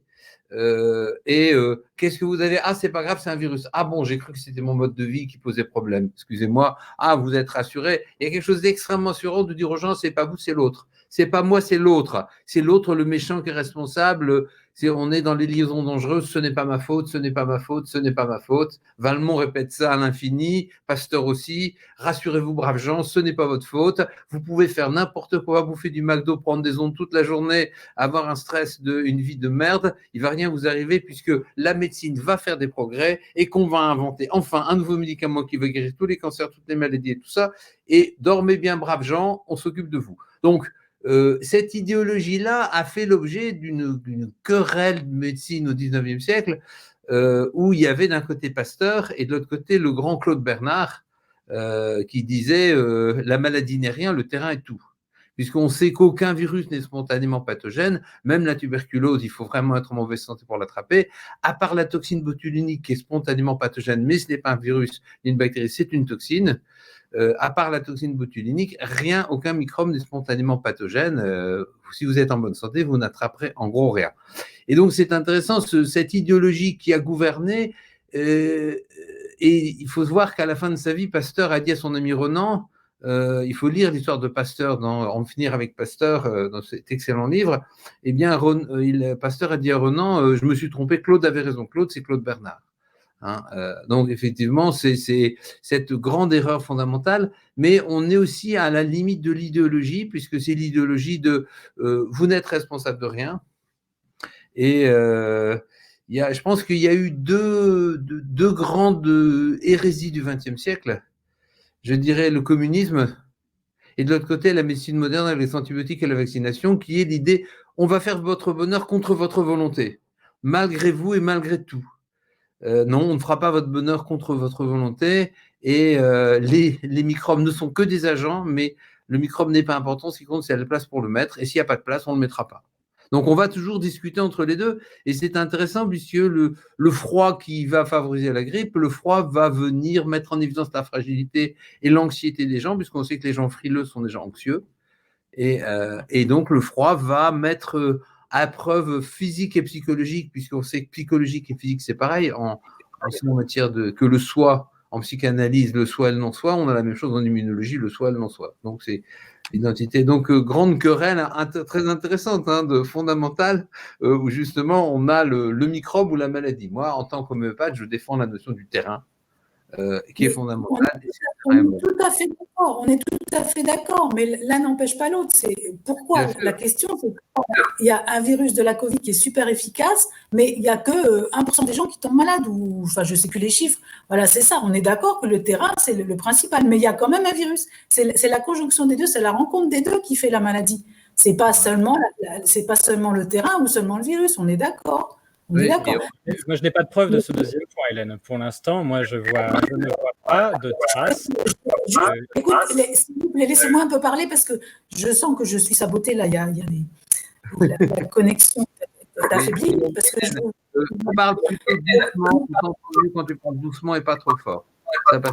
qu'est-ce que vous avez? Ah, c'est pas grave, c'est un virus. Ah bon, j'ai cru que c'était mon mode de vie qui posait problème. Excusez-moi. Ah, vous êtes rassuré. Il y a quelque chose d'extrêmement assurant de dire aux gens, c'est pas vous, c'est l'autre. C'est pas moi, c'est l'autre. C'est l'autre, le méchant qui est responsable. On est dans les liaisons dangereuses. Ce n'est pas ma faute, ce n'est pas ma faute, ce n'est pas ma faute. Valmont répète ça à l'infini. Pasteur aussi. Rassurez-vous, braves gens, ce n'est pas votre faute. Vous pouvez faire n'importe quoi, bouffer du McDo, prendre des ondes toute la journée, avoir un stress une vie de merde. Il va rien vous arriver puisque la médecine va faire des progrès et qu'on va inventer enfin un nouveau médicament qui va guérir tous les cancers, toutes les maladies et tout ça. Et dormez bien, braves gens, on s'occupe de vous. Donc, cette idéologie-là a fait l'objet d'une querelle de médecine au 19e siècle, où il y avait d'un côté Pasteur et de l'autre côté le grand Claude Bernard, qui disait la maladie n'est rien, le terrain est tout. Puisqu'on sait qu'aucun virus n'est spontanément pathogène, même la tuberculose, il faut vraiment être en mauvaise santé pour l'attraper, à part la toxine botulinique qui est spontanément pathogène, mais ce n'est pas un virus ni une bactérie, c'est une toxine. À part la toxine botulinique, rien, aucun microbe n'est spontanément pathogène. Si vous êtes en bonne santé, vous n'attraperez en gros rien. Et donc c'est intéressant, cette idéologie qui a gouverné, et il faut se voir qu'à la fin de sa vie, Pasteur a dit à son ami Renan, il faut lire l'histoire de Pasteur, En finir avec Pasteur, dans cet excellent livre. Eh bien, Pasteur a dit à Renan, je me suis trompé, Claude avait raison. Claude, c'est Claude Bernard. Hein, donc effectivement, c'est cette grande erreur fondamentale, mais on est aussi à la limite de l'idéologie, puisque c'est l'idéologie de vous n'êtes responsable de rien. Et je pense qu'il y a eu deux grandes hérésies du XXe siècle. Je dirais le communisme, et de l'autre côté, la médecine moderne avec les antibiotiques et la vaccination, qui est l'idée, on va faire votre bonheur contre votre volonté, malgré vous et malgré tout. Non, on ne fera pas votre bonheur contre votre volonté, et les microbes ne sont que des agents, mais le microbe n'est pas important, ce qui compte, c'est la place pour le mettre, et s'il n'y a pas de place, on ne le mettra pas. Donc, on va toujours discuter entre les deux, et c'est intéressant puisque le froid qui va favoriser la grippe, le froid va venir mettre en évidence la fragilité et l'anxiété des gens, puisqu'on sait que les gens frileux sont des gens anxieux, et donc le froid va mettre à preuve physique et psychologique, puisqu'on sait que psychologique et physique, c'est pareil, en matière que le soi, en psychanalyse, le soi et le non-soi, on a la même chose en immunologie, le soi et le non-soi. Donc, c'est l'identité. Donc, grande querelle très intéressante, fondamentale, où justement, on a le microbe ou la maladie. Moi, en tant qu'homéopathe, je défends la notion du terrain, qui est fondamentale. On est tout à fait d'accord, mais l'un n'empêche pas l'autre. C'est pourquoi la question, c'est qu'il y a un virus de la Covid qui est super efficace, mais il n'y a que 1% des gens qui tombent malades, ou enfin, je ne sais plus les chiffres. Voilà, c'est ça. On est d'accord que le terrain, c'est le principal, mais il y a quand même un virus. C'est la conjonction des deux, c'est la rencontre des deux qui fait la maladie. C'est pas seulement le terrain ou seulement le virus. On est d'accord. Oui, moi, je n'ai pas de preuve de ce deuxième point, Hélène. Pour l'instant, moi, je ne vois pas de traces. Écoute, s'il vous plaît, laissez-moi un peu parler parce que je sens que je suis sabotée. Là, il y a la connexion est affaiblie. Parce que on parle plutôt doucement, quand tu parles doucement et pas trop fort. Ça passe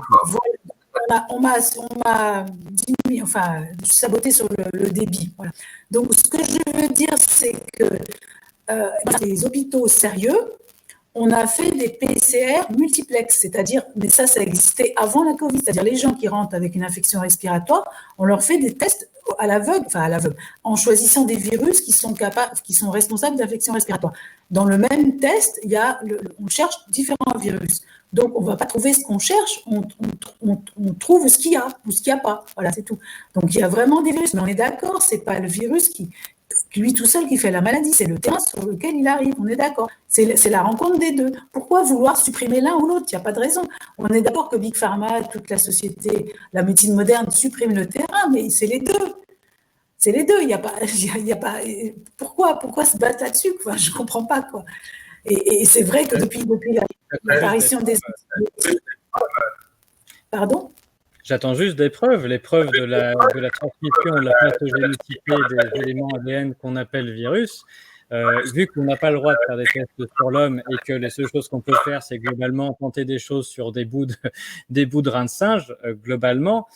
pas. On m'a diminué, enfin, je suis sabotée sur le débit. Voilà. Donc, ce que je veux dire, c'est que les hôpitaux sérieux on a fait des PCR multiplex, c'est-à-dire, mais ça existait avant la Covid, c'est-à-dire les gens qui rentrent avec une infection respiratoire, on leur fait des tests à l'aveugle, en choisissant des virus qui sont responsables d'infections respiratoires. Dans le même test, on cherche différents virus. Donc, on ne va pas trouver ce qu'on cherche, on trouve ce qu'il y a ou ce qu'il n'y a pas. Voilà, c'est tout. Donc, il y a vraiment des virus, mais on est d'accord, ce n'est pas le virus lui tout seul qui fait la maladie, c'est le terrain sur lequel il arrive, on est d'accord. C'est la rencontre des deux. Pourquoi vouloir supprimer l'un ou l'autre? Il n'y a pas de raison. On est d'accord que Big Pharma, toute la société, la médecine moderne supprime le terrain, mais c'est les deux. C'est les deux. Il y a pas. Pourquoi se battre là-dessus, quoi? Je ne comprends pas, quoi. Et c'est vrai que depuis l'apparition des... Pardon? J'attends juste des preuves, les preuves de la transmission, de la pathogénicité des éléments ADN qu'on appelle virus. Vu qu'on n'a pas le droit de faire des tests sur l'homme et que les seules choses qu'on peut faire, c'est globalement tenter des choses sur des bouts de reins de singe, globalement,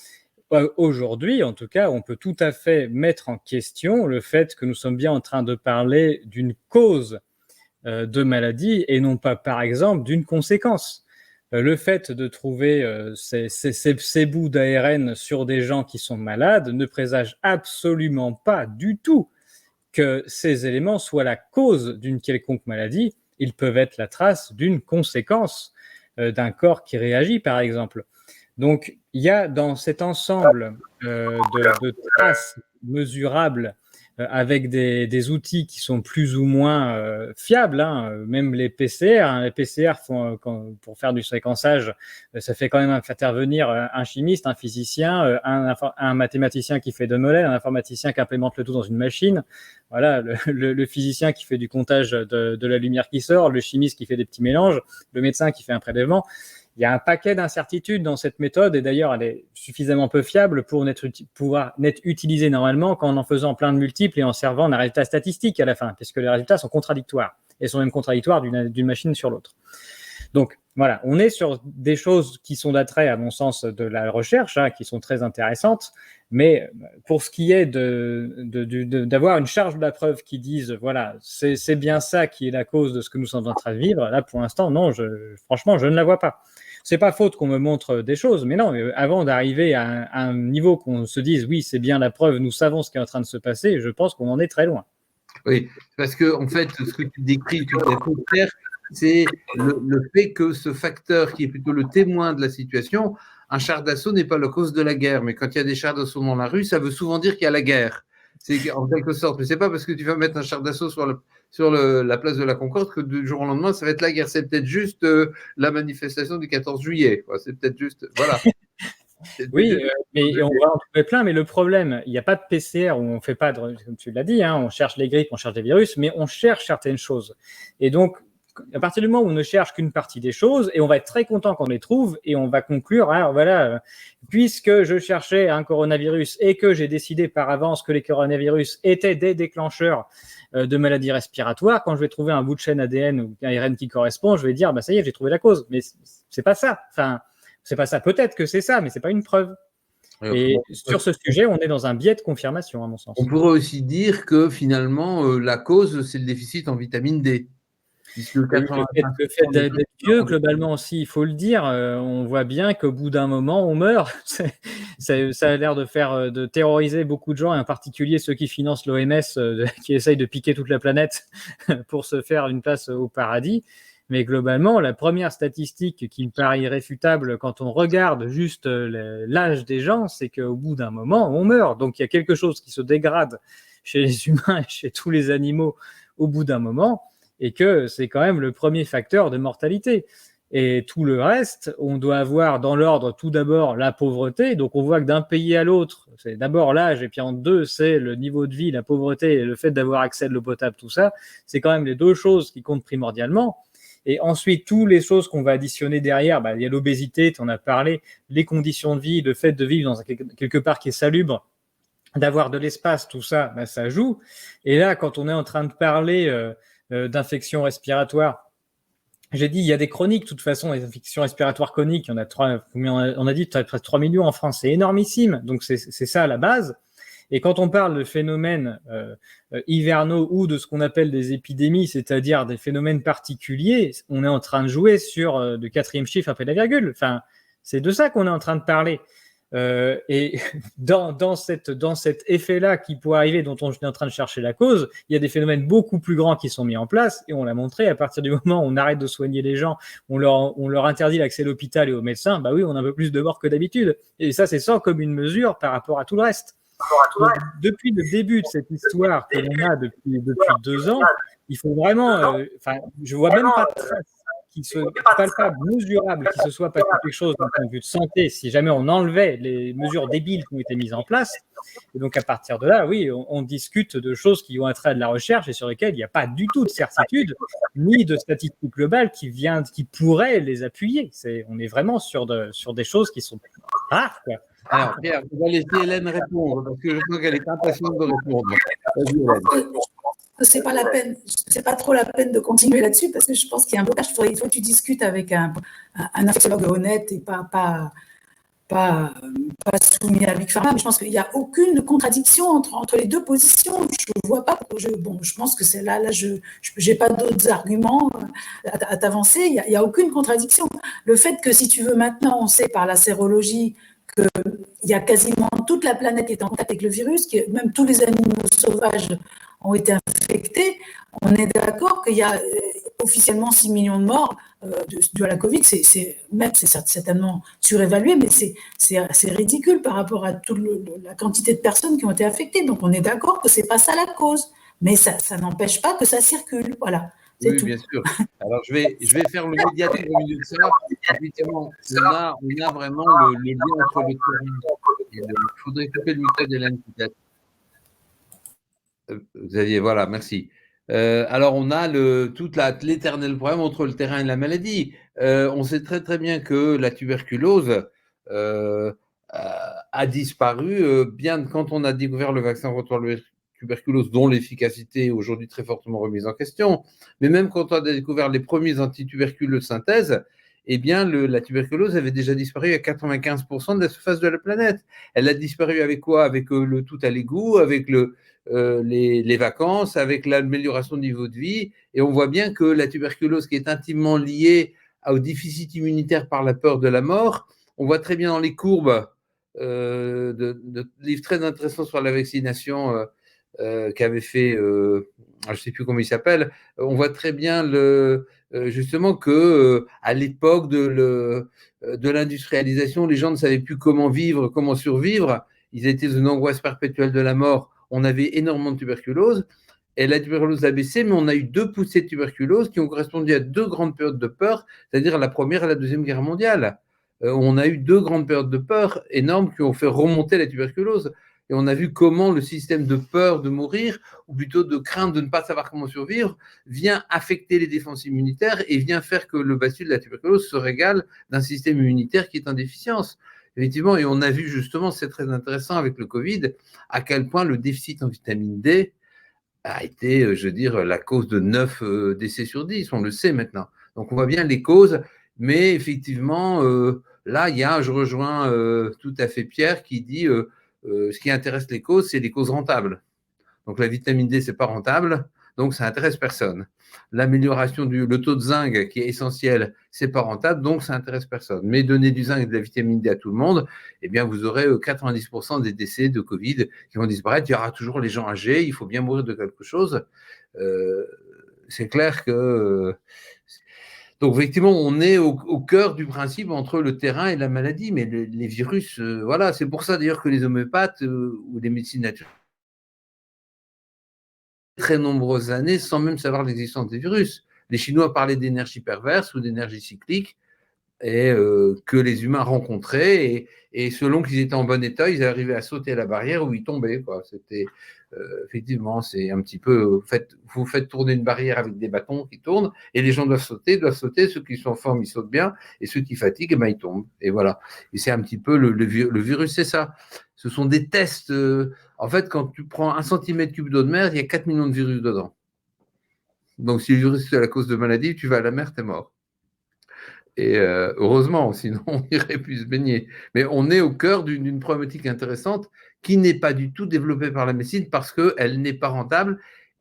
aujourd'hui, en tout cas, on peut tout à fait mettre en question le fait que nous sommes bien en train de parler d'une cause de maladie et non pas, par exemple, d'une conséquence. Le fait de trouver ces bouts d'ARN sur des gens qui sont malades ne présage absolument pas du tout que ces éléments soient la cause d'une quelconque maladie. Ils peuvent être la trace d'une conséquence d'un corps qui réagit, par exemple. Donc, il y a dans cet ensemble de traces mesurables avec des outils qui sont plus ou moins fiables, hein, même les PCR. Hein, les PCR, pour faire du séquençage, ça fait quand même intervenir un chimiste, un physicien, un mathématicien qui fait de modèles, un informaticien qui implémente le tout dans une machine. Voilà, le physicien qui fait du comptage de la lumière qui sort, le chimiste qui fait des petits mélanges, le médecin qui fait un prélèvement. Il y a un paquet d'incertitudes dans cette méthode et d'ailleurs, elle est suffisamment peu fiable pour pouvoir n'être utilisée normalement qu'en faisant plein de multiples et en servant d'un résultat statistique à la fin, puisque les résultats sont contradictoires et sont même contradictoires d'une machine sur l'autre. Donc, voilà, on est sur des choses qui sont d'attrait, à mon sens, de la recherche, hein, qui sont très intéressantes, mais pour ce qui est d'avoir une charge de la preuve qui dise, voilà, c'est bien ça qui est la cause de ce que nous sommes en train de vivre, là, pour l'instant, non, franchement, je ne la vois pas. C'est pas faute qu'on me montre des choses, mais non, avant d'arriver à un niveau qu'on se dise, oui, c'est bien la preuve, nous savons ce qui est en train de se passer, je pense qu'on en est très loin. Oui, parce que, en fait, ce que tu décris tout à fait clair, c'est le fait que ce facteur qui est plutôt le témoin de la situation, un char d'assaut n'est pas la cause de la guerre, mais quand il y a des chars d'assaut dans la rue, ça veut souvent dire qu'il y a la guerre. C'est en quelque sorte, mais c'est pas parce que tu vas mettre un char d'assaut sur la place de la Concorde que du jour au lendemain, ça va être la guerre. C'est peut-être juste la manifestation du 14 juillet. Quoi. C'est peut-être juste, voilà. Oui, mais on va en trouver plein, mais le problème, il n'y a pas de PCR où on fait pas comme tu l'as dit, hein, on cherche les grippes, on cherche des virus, mais on cherche certaines choses. Et donc, à partir du moment où on ne cherche qu'une partie des choses, et on va être très content quand on les trouve, et on va conclure, alors voilà, puisque je cherchais un coronavirus et que j'ai décidé par avance que les coronavirus étaient des déclencheurs de maladies respiratoires, quand je vais trouver un bout de chaîne ADN ou un ARN qui correspond, je vais dire, bah ça y est, j'ai trouvé la cause. Mais c'est pas ça. Enfin, c'est pas ça. Peut-être que c'est ça, mais c'est pas une preuve. Et sur ce sujet, on est dans un biais de confirmation, à mon sens. On pourrait aussi dire que finalement, la cause, c'est le déficit en vitamine D. Le fait d'être vieux, globalement aussi, il faut le dire, on voit bien qu'au bout d'un moment, on meurt. Ça a l'air de terroriser beaucoup de gens, et en particulier ceux qui financent l'OMS, qui essayent de piquer toute la planète pour se faire une place au paradis. Mais globalement, la première statistique qui me paraît irréfutable quand on regarde juste l'âge des gens, c'est qu'au bout d'un moment, on meurt. Donc, il y a quelque chose qui se dégrade chez les humains et chez tous les animaux au bout d'un moment, et que c'est quand même le premier facteur de mortalité. Et tout le reste, on doit avoir dans l'ordre tout d'abord la pauvreté. Donc, on voit que d'un pays à l'autre, c'est d'abord l'âge, et puis en deux, c'est le niveau de vie, la pauvreté et le fait d'avoir accès à de l'eau potable, tout ça. C'est quand même les deux choses qui comptent primordialement. Et ensuite, toutes les choses qu'on va additionner derrière, il y a l'obésité, tu en as parlé, les conditions de vie, le fait de vivre dans quelque part qui est salubre, d'avoir de l'espace, tout ça, ça joue. Et là, quand on est en train de parler d'infections respiratoires, j'ai dit, il y a des chroniques, de toute façon, les infections respiratoires chroniques, il y en a on a dit presque 3 millions en France, c'est énormissime, donc c'est ça à la base. Et quand on parle de phénomènes hivernaux ou de ce qu'on appelle des épidémies, c'est-à-dire des phénomènes particuliers, on est en train de jouer sur le quatrième chiffre après la virgule. Enfin, c'est de ça qu'on est en train de parler. Et dans cet effet-là qui pourrait arriver, dont on est en train de chercher la cause, il y a des phénomènes beaucoup plus grands qui sont mis en place, et on l'a montré, à partir du moment où on arrête de soigner les gens, on leur interdit l'accès à l'hôpital et aux médecins, bah oui, on a un peu plus de morts que d'habitude. Et ça, c'est sans commune mesure par rapport à tout le reste. Donc, depuis le début de cette histoire que l'on a depuis 2 ans, il faut vraiment, je vois même pas de trace qui se palpable, mesurable, qui se soit passé quelque chose d'un point de vue de santé, si jamais on enlevait les mesures débiles qui ont été mises en place. Et donc, à partir de là, oui, on discute de choses qui ont attrait à de la recherche et sur lesquelles il n'y a pas du tout de certitude, ni de statistique globale qui pourrait les appuyer. On est vraiment sur des choses qui sont rares, quoi. Alors, Pierre, on va laisser Hélène répondre, parce que je crois qu'elle est impatiente de répondre. Vas-y, Hélène. C'est pas la peine, c'est pas trop la peine de continuer là-dessus, parce que je pense qu'il y a un blocage. Il faut que tu discutes avec un infectiologue honnête et pas soumis à Big Pharma. Mais je pense qu'il n'y a aucune contradiction entre les deux positions. Je ne vois pas. Je pense que c'est là, je n'ai pas d'autres arguments à t'avancer. Il n'y a aucune contradiction. Le fait que, si tu veux, maintenant, on sait par la sérologie qu'il y a quasiment toute la planète qui est en contact avec le virus, que même tous les animaux sauvages ont été infectés, on est d'accord qu'il y a officiellement 6 millions de morts dues à la Covid. C'est certainement surévalué, mais c'est ridicule par rapport à toute la quantité de personnes qui ont été affectées. Donc, on est d'accord que ce n'est pas ça la cause, mais ça n'empêche pas que ça circule. Voilà. Oui, tout. Bien sûr. Alors, je vais faire le médiateur au milieu de ça. Effectivement, on a vraiment le lien entre le terrain. Il faudrait couper le micro d'Hélène, peut-être. Xavier, voilà, merci. Alors, on a l'éternel problème entre le terrain et la maladie. On sait très, très bien que la tuberculose a disparu, bien quand on a découvert le vaccin contre la tuberculose, dont l'efficacité est aujourd'hui très fortement remise en question. Mais même quand on a découvert les premiers antitubercules de synthèse, eh bien, la tuberculose avait déjà disparu à 95% de la surface de la planète. Elle a disparu avec quoi? Avec le tout à l'égout, avec les vacances, avec l'amélioration du niveau de vie. Et on voit bien que la tuberculose, qui est intimement liée au déficit immunitaire par la peur de la mort, on voit très bien dans les courbes de livres très intéressants sur la vaccination qu'avait fait, je ne sais plus comment il s'appelle, on voit très bien justement que à l'époque de l'industrialisation, les gens ne savaient plus comment vivre, comment survivre. Ils étaient dans une angoisse perpétuelle de la mort. On avait énormément de tuberculose. Et la tuberculose a baissé, mais on a eu 2 poussées de tuberculose qui ont correspondu à 2 grandes périodes de peur, c'est-à-dire la Première et la Deuxième Guerre mondiale. On a eu 2 grandes périodes de peur énormes qui ont fait remonter la tuberculose. Et on a vu comment le système de peur de mourir, ou plutôt de crainte de ne pas savoir comment survivre, vient affecter les défenses immunitaires et vient faire que le bacille de la tuberculose se régale d'un système immunitaire qui est en déficience. Effectivement, et on a vu justement, c'est très intéressant avec le Covid, à quel point le déficit en vitamine D a été, je veux dire, la cause de 9 décès sur 10, on le sait maintenant. Donc on voit bien les causes, mais effectivement, là, je rejoins tout à fait Pierre qui dit ce qui intéresse les causes, c'est les causes rentables. Donc la vitamine D, c'est pas rentable, donc ça intéresse personne. L'amélioration le taux de zinc, qui est essentiel, c'est pas rentable, donc ça intéresse personne. Mais donner du zinc et de la vitamine D à tout le monde, eh bien vous aurez 90% des décès de Covid qui vont disparaître. Il y aura toujours les gens âgés, il faut bien mourir de quelque chose. C'est clair que donc, effectivement, on est au cœur du principe entre le terrain et la maladie, mais les virus, voilà, c'est pour ça d'ailleurs que les homéopathes ou les médecines naturelles, très nombreuses années, sans même savoir l'existence des virus. Les Chinois parlaient d'énergie perverse ou d'énergie cyclique, et que les humains rencontraient, et selon qu'ils étaient en bon état, ils arrivaient à sauter à la barrière ou ils tombaient, quoi. C'était effectivement, c'est un petit peu, vous faites tourner une barrière avec des bâtons qui tournent, et les gens doivent sauter, ceux qui sont en forme, ils sautent bien, et ceux qui fatiguent, eh ben, ils tombent, et voilà. Et c'est un petit peu le virus, c'est ça. Ce sont des tests, en fait, quand tu prends 1 cm3 d'eau de mer, il y a 4 millions de virus dedans. Donc, si le virus est la cause de maladie, tu vas à la mer, t'es mort. Et heureusement, sinon on irait plus se baigner. Mais on est au cœur d'une problématique intéressante qui n'est pas du tout développée par la médecine parce qu'elle n'est pas rentable.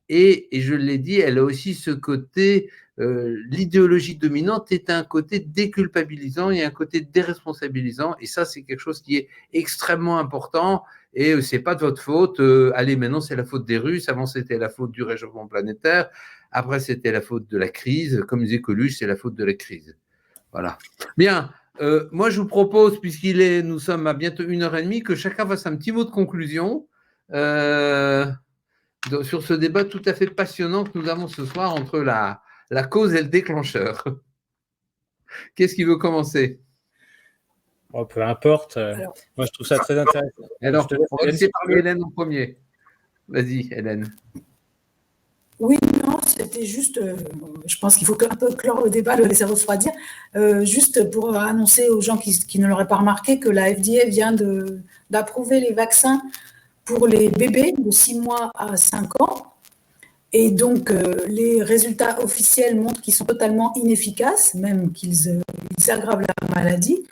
Et je l'ai dit, elle a aussi ce côté, l'idéologie dominante est un côté déculpabilisant et un côté déresponsabilisant. Et ça, c'est quelque chose qui est extrêmement important. Et c'est pas de votre faute. Allez, maintenant, c'est la faute des Russes. Avant, c'était la faute du réchauffement planétaire. Après, c'était la faute de la crise. Comme disait Coluche, c'est la faute de la crise. Voilà. Bien. Moi, je vous propose, nous sommes à bientôt 1h30, que chacun fasse un petit mot de conclusion sur ce débat tout à fait passionnant que nous avons ce soir entre la cause et le déclencheur. Qu'est-ce qui veut commencer? Oh, peu importe. Moi, je trouve ça très intéressant. Alors, on va laisser parler Hélène en premier. Vas-y, Hélène. Oui, non, c'était juste, je pense qu'il faut un peu clore le débat, le laisser refroidir, juste pour annoncer aux gens qui ne l'auraient pas remarqué que la FDA vient d'approuver les vaccins pour les bébés de 6 mois à 5 ans. Et donc, les résultats officiels montrent qu'ils sont totalement inefficaces, même qu'ils aggravent la maladie,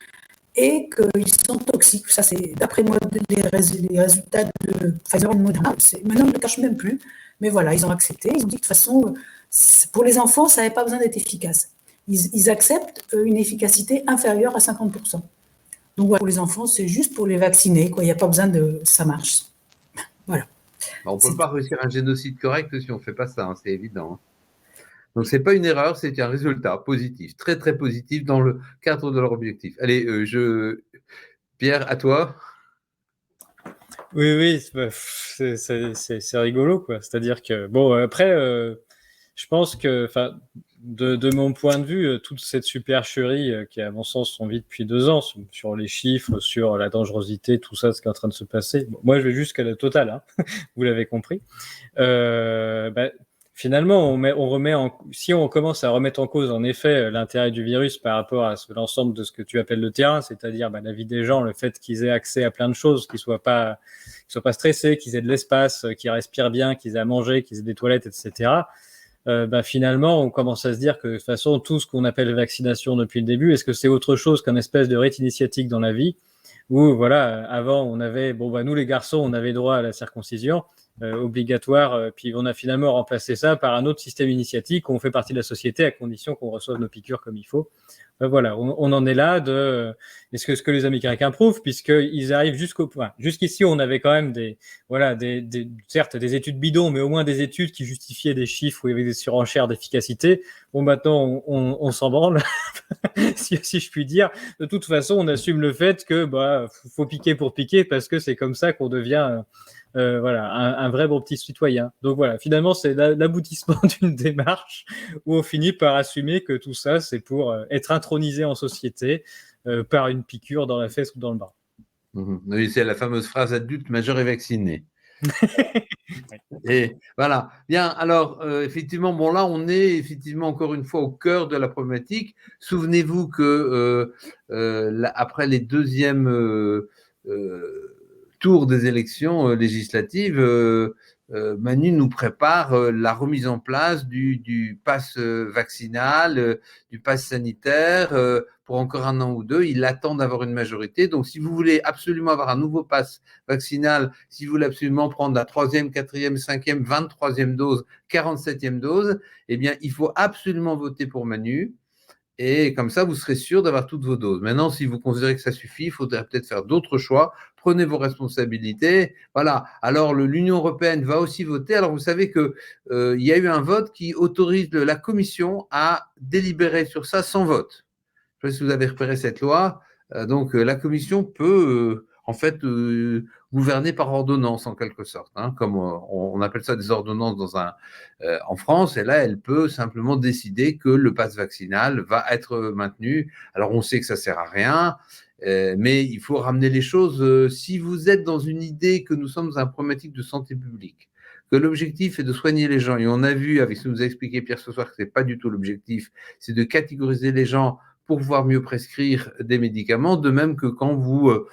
et qu'ils sont toxiques. Ça, c'est d'après moi les résultats de Pfizer et Moderna. Maintenant, ils ne le cachent même plus. Mais voilà, ils ont accepté. Ils ont dit que de toute façon, pour les enfants, ça n'avait pas besoin d'être efficace. Ils acceptent une efficacité inférieure à 50%. Donc, voilà, pour les enfants, c'est juste pour les vacciner, quoi. Il n'y a pas besoin de... Ça marche. Voilà. On ne peut pas réussir un génocide correct si on ne fait pas ça, hein, c'est évident. Donc, ce n'est pas une erreur, c'est un résultat positif, très, très positif dans le cadre de leur objectif. Allez, Pierre, à toi. Oui, c'est rigolo, quoi. C'est-à-dire que, bon, après, je pense que, de mon point de vue, toute cette supercherie qui, à mon sens, sont vies depuis 2 ans, sur les chiffres, sur la dangerosité, tout ça, ce qui est en train de se passer. Bon, moi, je vais jusqu'à la totale, hein, vous l'avez compris. Finalement, si on commence à remettre en cause, en effet, l'intérêt du virus par rapport à l'ensemble de ce que tu appelles le terrain, c'est-à-dire la vie des gens, le fait qu'ils aient accès à plein de choses, qu'ils soient pas stressés, qu'ils aient de l'espace, qu'ils respirent bien, qu'ils aient à manger, qu'ils aient des toilettes, etc. Finalement, on commence à se dire que de toute façon, tout ce qu'on appelle vaccination depuis le début, est-ce que c'est autre chose qu'un espèce de rite initiatique dans la vie où, voilà, avant, on avait, nous les garçons, on avait droit à la circoncision obligatoire, puis on a finalement remplacé ça par un autre système initiatique où on fait partie de la société à condition qu'on reçoive nos piqûres comme il faut. Voilà, on en est là de ce que les Américains prouvent, puisqu'ils arrivent jusqu'au point. Jusqu'ici, on avait quand même certes des études bidons, mais au moins des études qui justifiaient des chiffres où il y avait des surenchères d'efficacité. Bon, maintenant, on s'en branle, si je puis dire. De toute façon, on assume le fait que faut piquer pour piquer, parce que c'est comme ça qu'on devient un vrai bon petit citoyen. Donc voilà, finalement, c'est l'aboutissement d'une démarche où on finit par assumer que tout ça, c'est pour être intronisé en société par une piqûre dans la fesse ou dans le bras. Oui, c'est la fameuse phrase adulte, majeur et vacciné. Et voilà. Bien, alors, effectivement, là, on est effectivement encore une fois au cœur de la problématique. Souvenez-vous que après les deuxièmes tour des élections législatives, Manu nous prépare la remise en place du pass vaccinal, du pass sanitaire pour encore 1 an ou 2. Il attend d'avoir une majorité. Donc, si vous voulez absolument avoir un nouveau pass vaccinal, si vous voulez absolument prendre la 3e, 4e, 5e, 23e dose, 47e dose, eh bien, il faut absolument voter pour Manu. Et comme ça, vous serez sûr d'avoir toutes vos doses. Maintenant, si vous considérez que ça suffit, il faudrait peut-être faire d'autres choix. Prenez vos responsabilités. Voilà. Alors, l'Union européenne va aussi voter. Alors, vous savez qu'il y a eu un vote qui autorise la Commission à délibérer sur ça sans vote. Je ne sais pas si vous avez repéré cette loi. Donc, la Commission peut, gouverner par ordonnance, en quelque sorte, hein, comme on appelle ça des ordonnances en France. Et là, elle peut simplement décider que le pass vaccinal va être maintenu. Alors, on sait que ça ne sert à rien, mais il faut ramener les choses. Si vous êtes dans une idée que nous sommes dans un problématique de santé publique, que l'objectif est de soigner les gens, et on a vu, avec ce que nous a expliqué Pierre ce soir, que ce n'est pas du tout l'objectif, c'est de catégoriser les gens pour pouvoir mieux prescrire des médicaments, de même que quand vous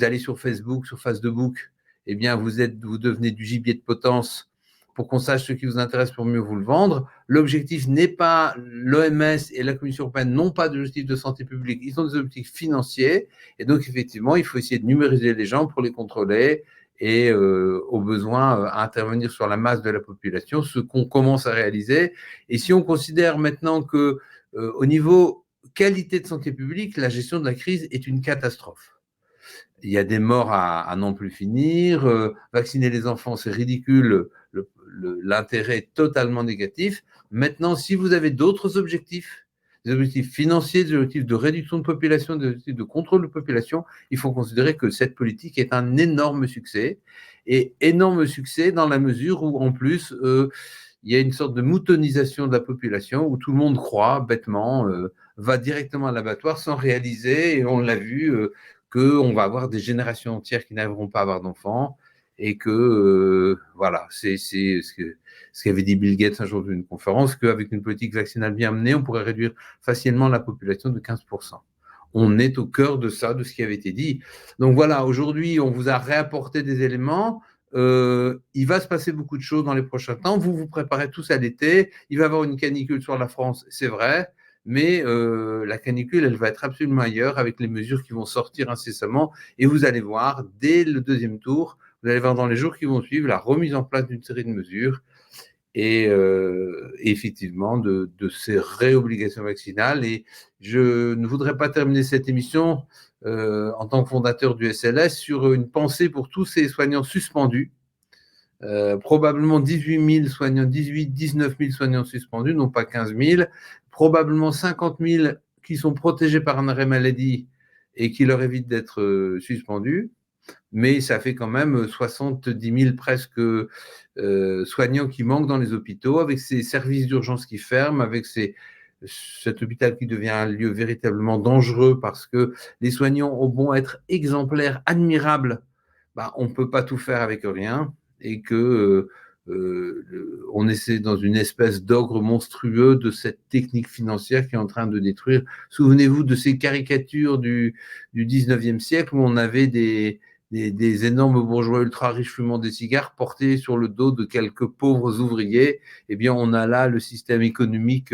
allez sur Facebook, sur Facebook, eh bien, vous devenez du gibier de potence pour qu'on sache ce qui vous intéresse pour mieux vous le vendre. L'objectif n'est pas, l'OMS et la Commission européenne n'ont pas d'objectif de santé publique, ils ont des objectifs financiers. Et donc, effectivement, il faut essayer de numériser les gens pour les contrôler et au besoin intervenir sur la masse de la population, ce qu'on commence à réaliser. Et si on considère maintenant que au niveau qualité de santé publique, la gestion de la crise est une catastrophe. Il y a des morts à n'en plus finir. Vacciner les enfants, c'est ridicule. L'intérêt est totalement négatif. Maintenant, si vous avez d'autres objectifs, des objectifs financiers, des objectifs de réduction de population, des objectifs de contrôle de population, il faut considérer que cette politique est un énorme succès. Et énorme succès dans la mesure où, en plus, il y a une sorte de moutonisation de la population où tout le monde croit bêtement, va directement à l'abattoir sans réaliser, et on l'a vu, qu'on va avoir des générations entières qui n'arriveront pas à avoir d'enfants, et que, voilà, c'est ce qu'avait dit Bill Gates un jour d'une conférence, qu'avec une politique vaccinale bien menée, on pourrait réduire facilement la population de 15%. On est au cœur de ça, de ce qui avait été dit. Donc voilà, aujourd'hui, on vous a réapporté des éléments. Il va se passer beaucoup de choses dans les prochains temps. Vous vous préparez tous à l'été. Il va y avoir une canicule sur la France, c'est vrai. Mais la canicule, elle va être absolument ailleurs avec les mesures qui vont sortir incessamment. Et vous allez voir, dès le deuxième tour, vous allez voir dans les jours qui vont suivre la remise en place d'une série de mesures et effectivement de ces réobligations vaccinales. Et je ne voudrais pas terminer cette émission en tant que fondateur du SLS sur une pensée pour tous ces soignants suspendus. Probablement 18 000 soignants, 19 000 soignants suspendus, non pas 15 000. Probablement 50 000 qui sont protégés par un arrêt maladie et qui leur évitent d'être suspendus. Mais ça fait quand même 70 000 presque soignants qui manquent dans les hôpitaux, avec ces services d'urgence qui ferment, avec cet hôpital qui devient un lieu véritablement dangereux parce que les soignants ont beau être exemplaires, admirables, on ne peut pas tout faire avec rien, et que on essaie dans une espèce d'ogre monstrueux de cette technique financière qui est en train de détruire. Souvenez-vous de ces caricatures du 19e siècle où on avait des énormes bourgeois ultra riches fumant des cigares portés sur le dos de quelques pauvres ouvriers. Eh bien, on a là le système économique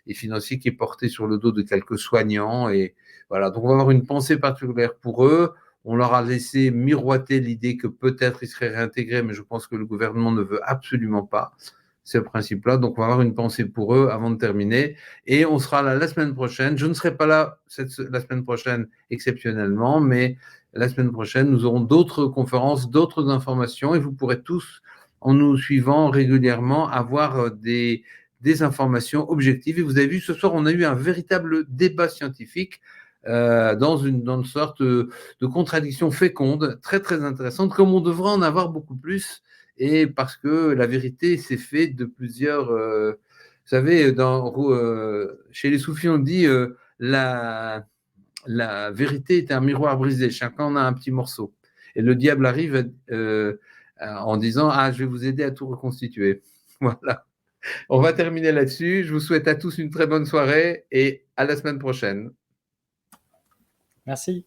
et financier qui est porté sur le dos de quelques soignants. Et voilà, donc on va avoir une pensée particulière pour eux. On leur a laissé miroiter l'idée que peut-être ils seraient réintégrés, mais je pense que le gouvernement ne veut absolument pas ce principe-là. Donc, on va avoir une pensée pour eux avant de terminer. Et on sera là la semaine prochaine. Je ne serai pas là la semaine prochaine exceptionnellement, mais la semaine prochaine, nous aurons d'autres conférences, d'autres informations, et vous pourrez tous, en nous suivant régulièrement, avoir des informations objectives. Et vous avez vu, ce soir, on a eu un véritable débat scientifique dans une sorte de contradiction féconde, très très intéressante, comme on devrait en avoir beaucoup plus, et parce que la vérité s'est faite de plusieurs... vous savez, chez les soufis, on dit la vérité est un miroir brisé, chacun en a un petit morceau. Et le diable arrive en disant « Ah, je vais vous aider à tout reconstituer. » Voilà. On va terminer là-dessus. Je vous souhaite à tous une très bonne soirée et à la semaine prochaine. Merci.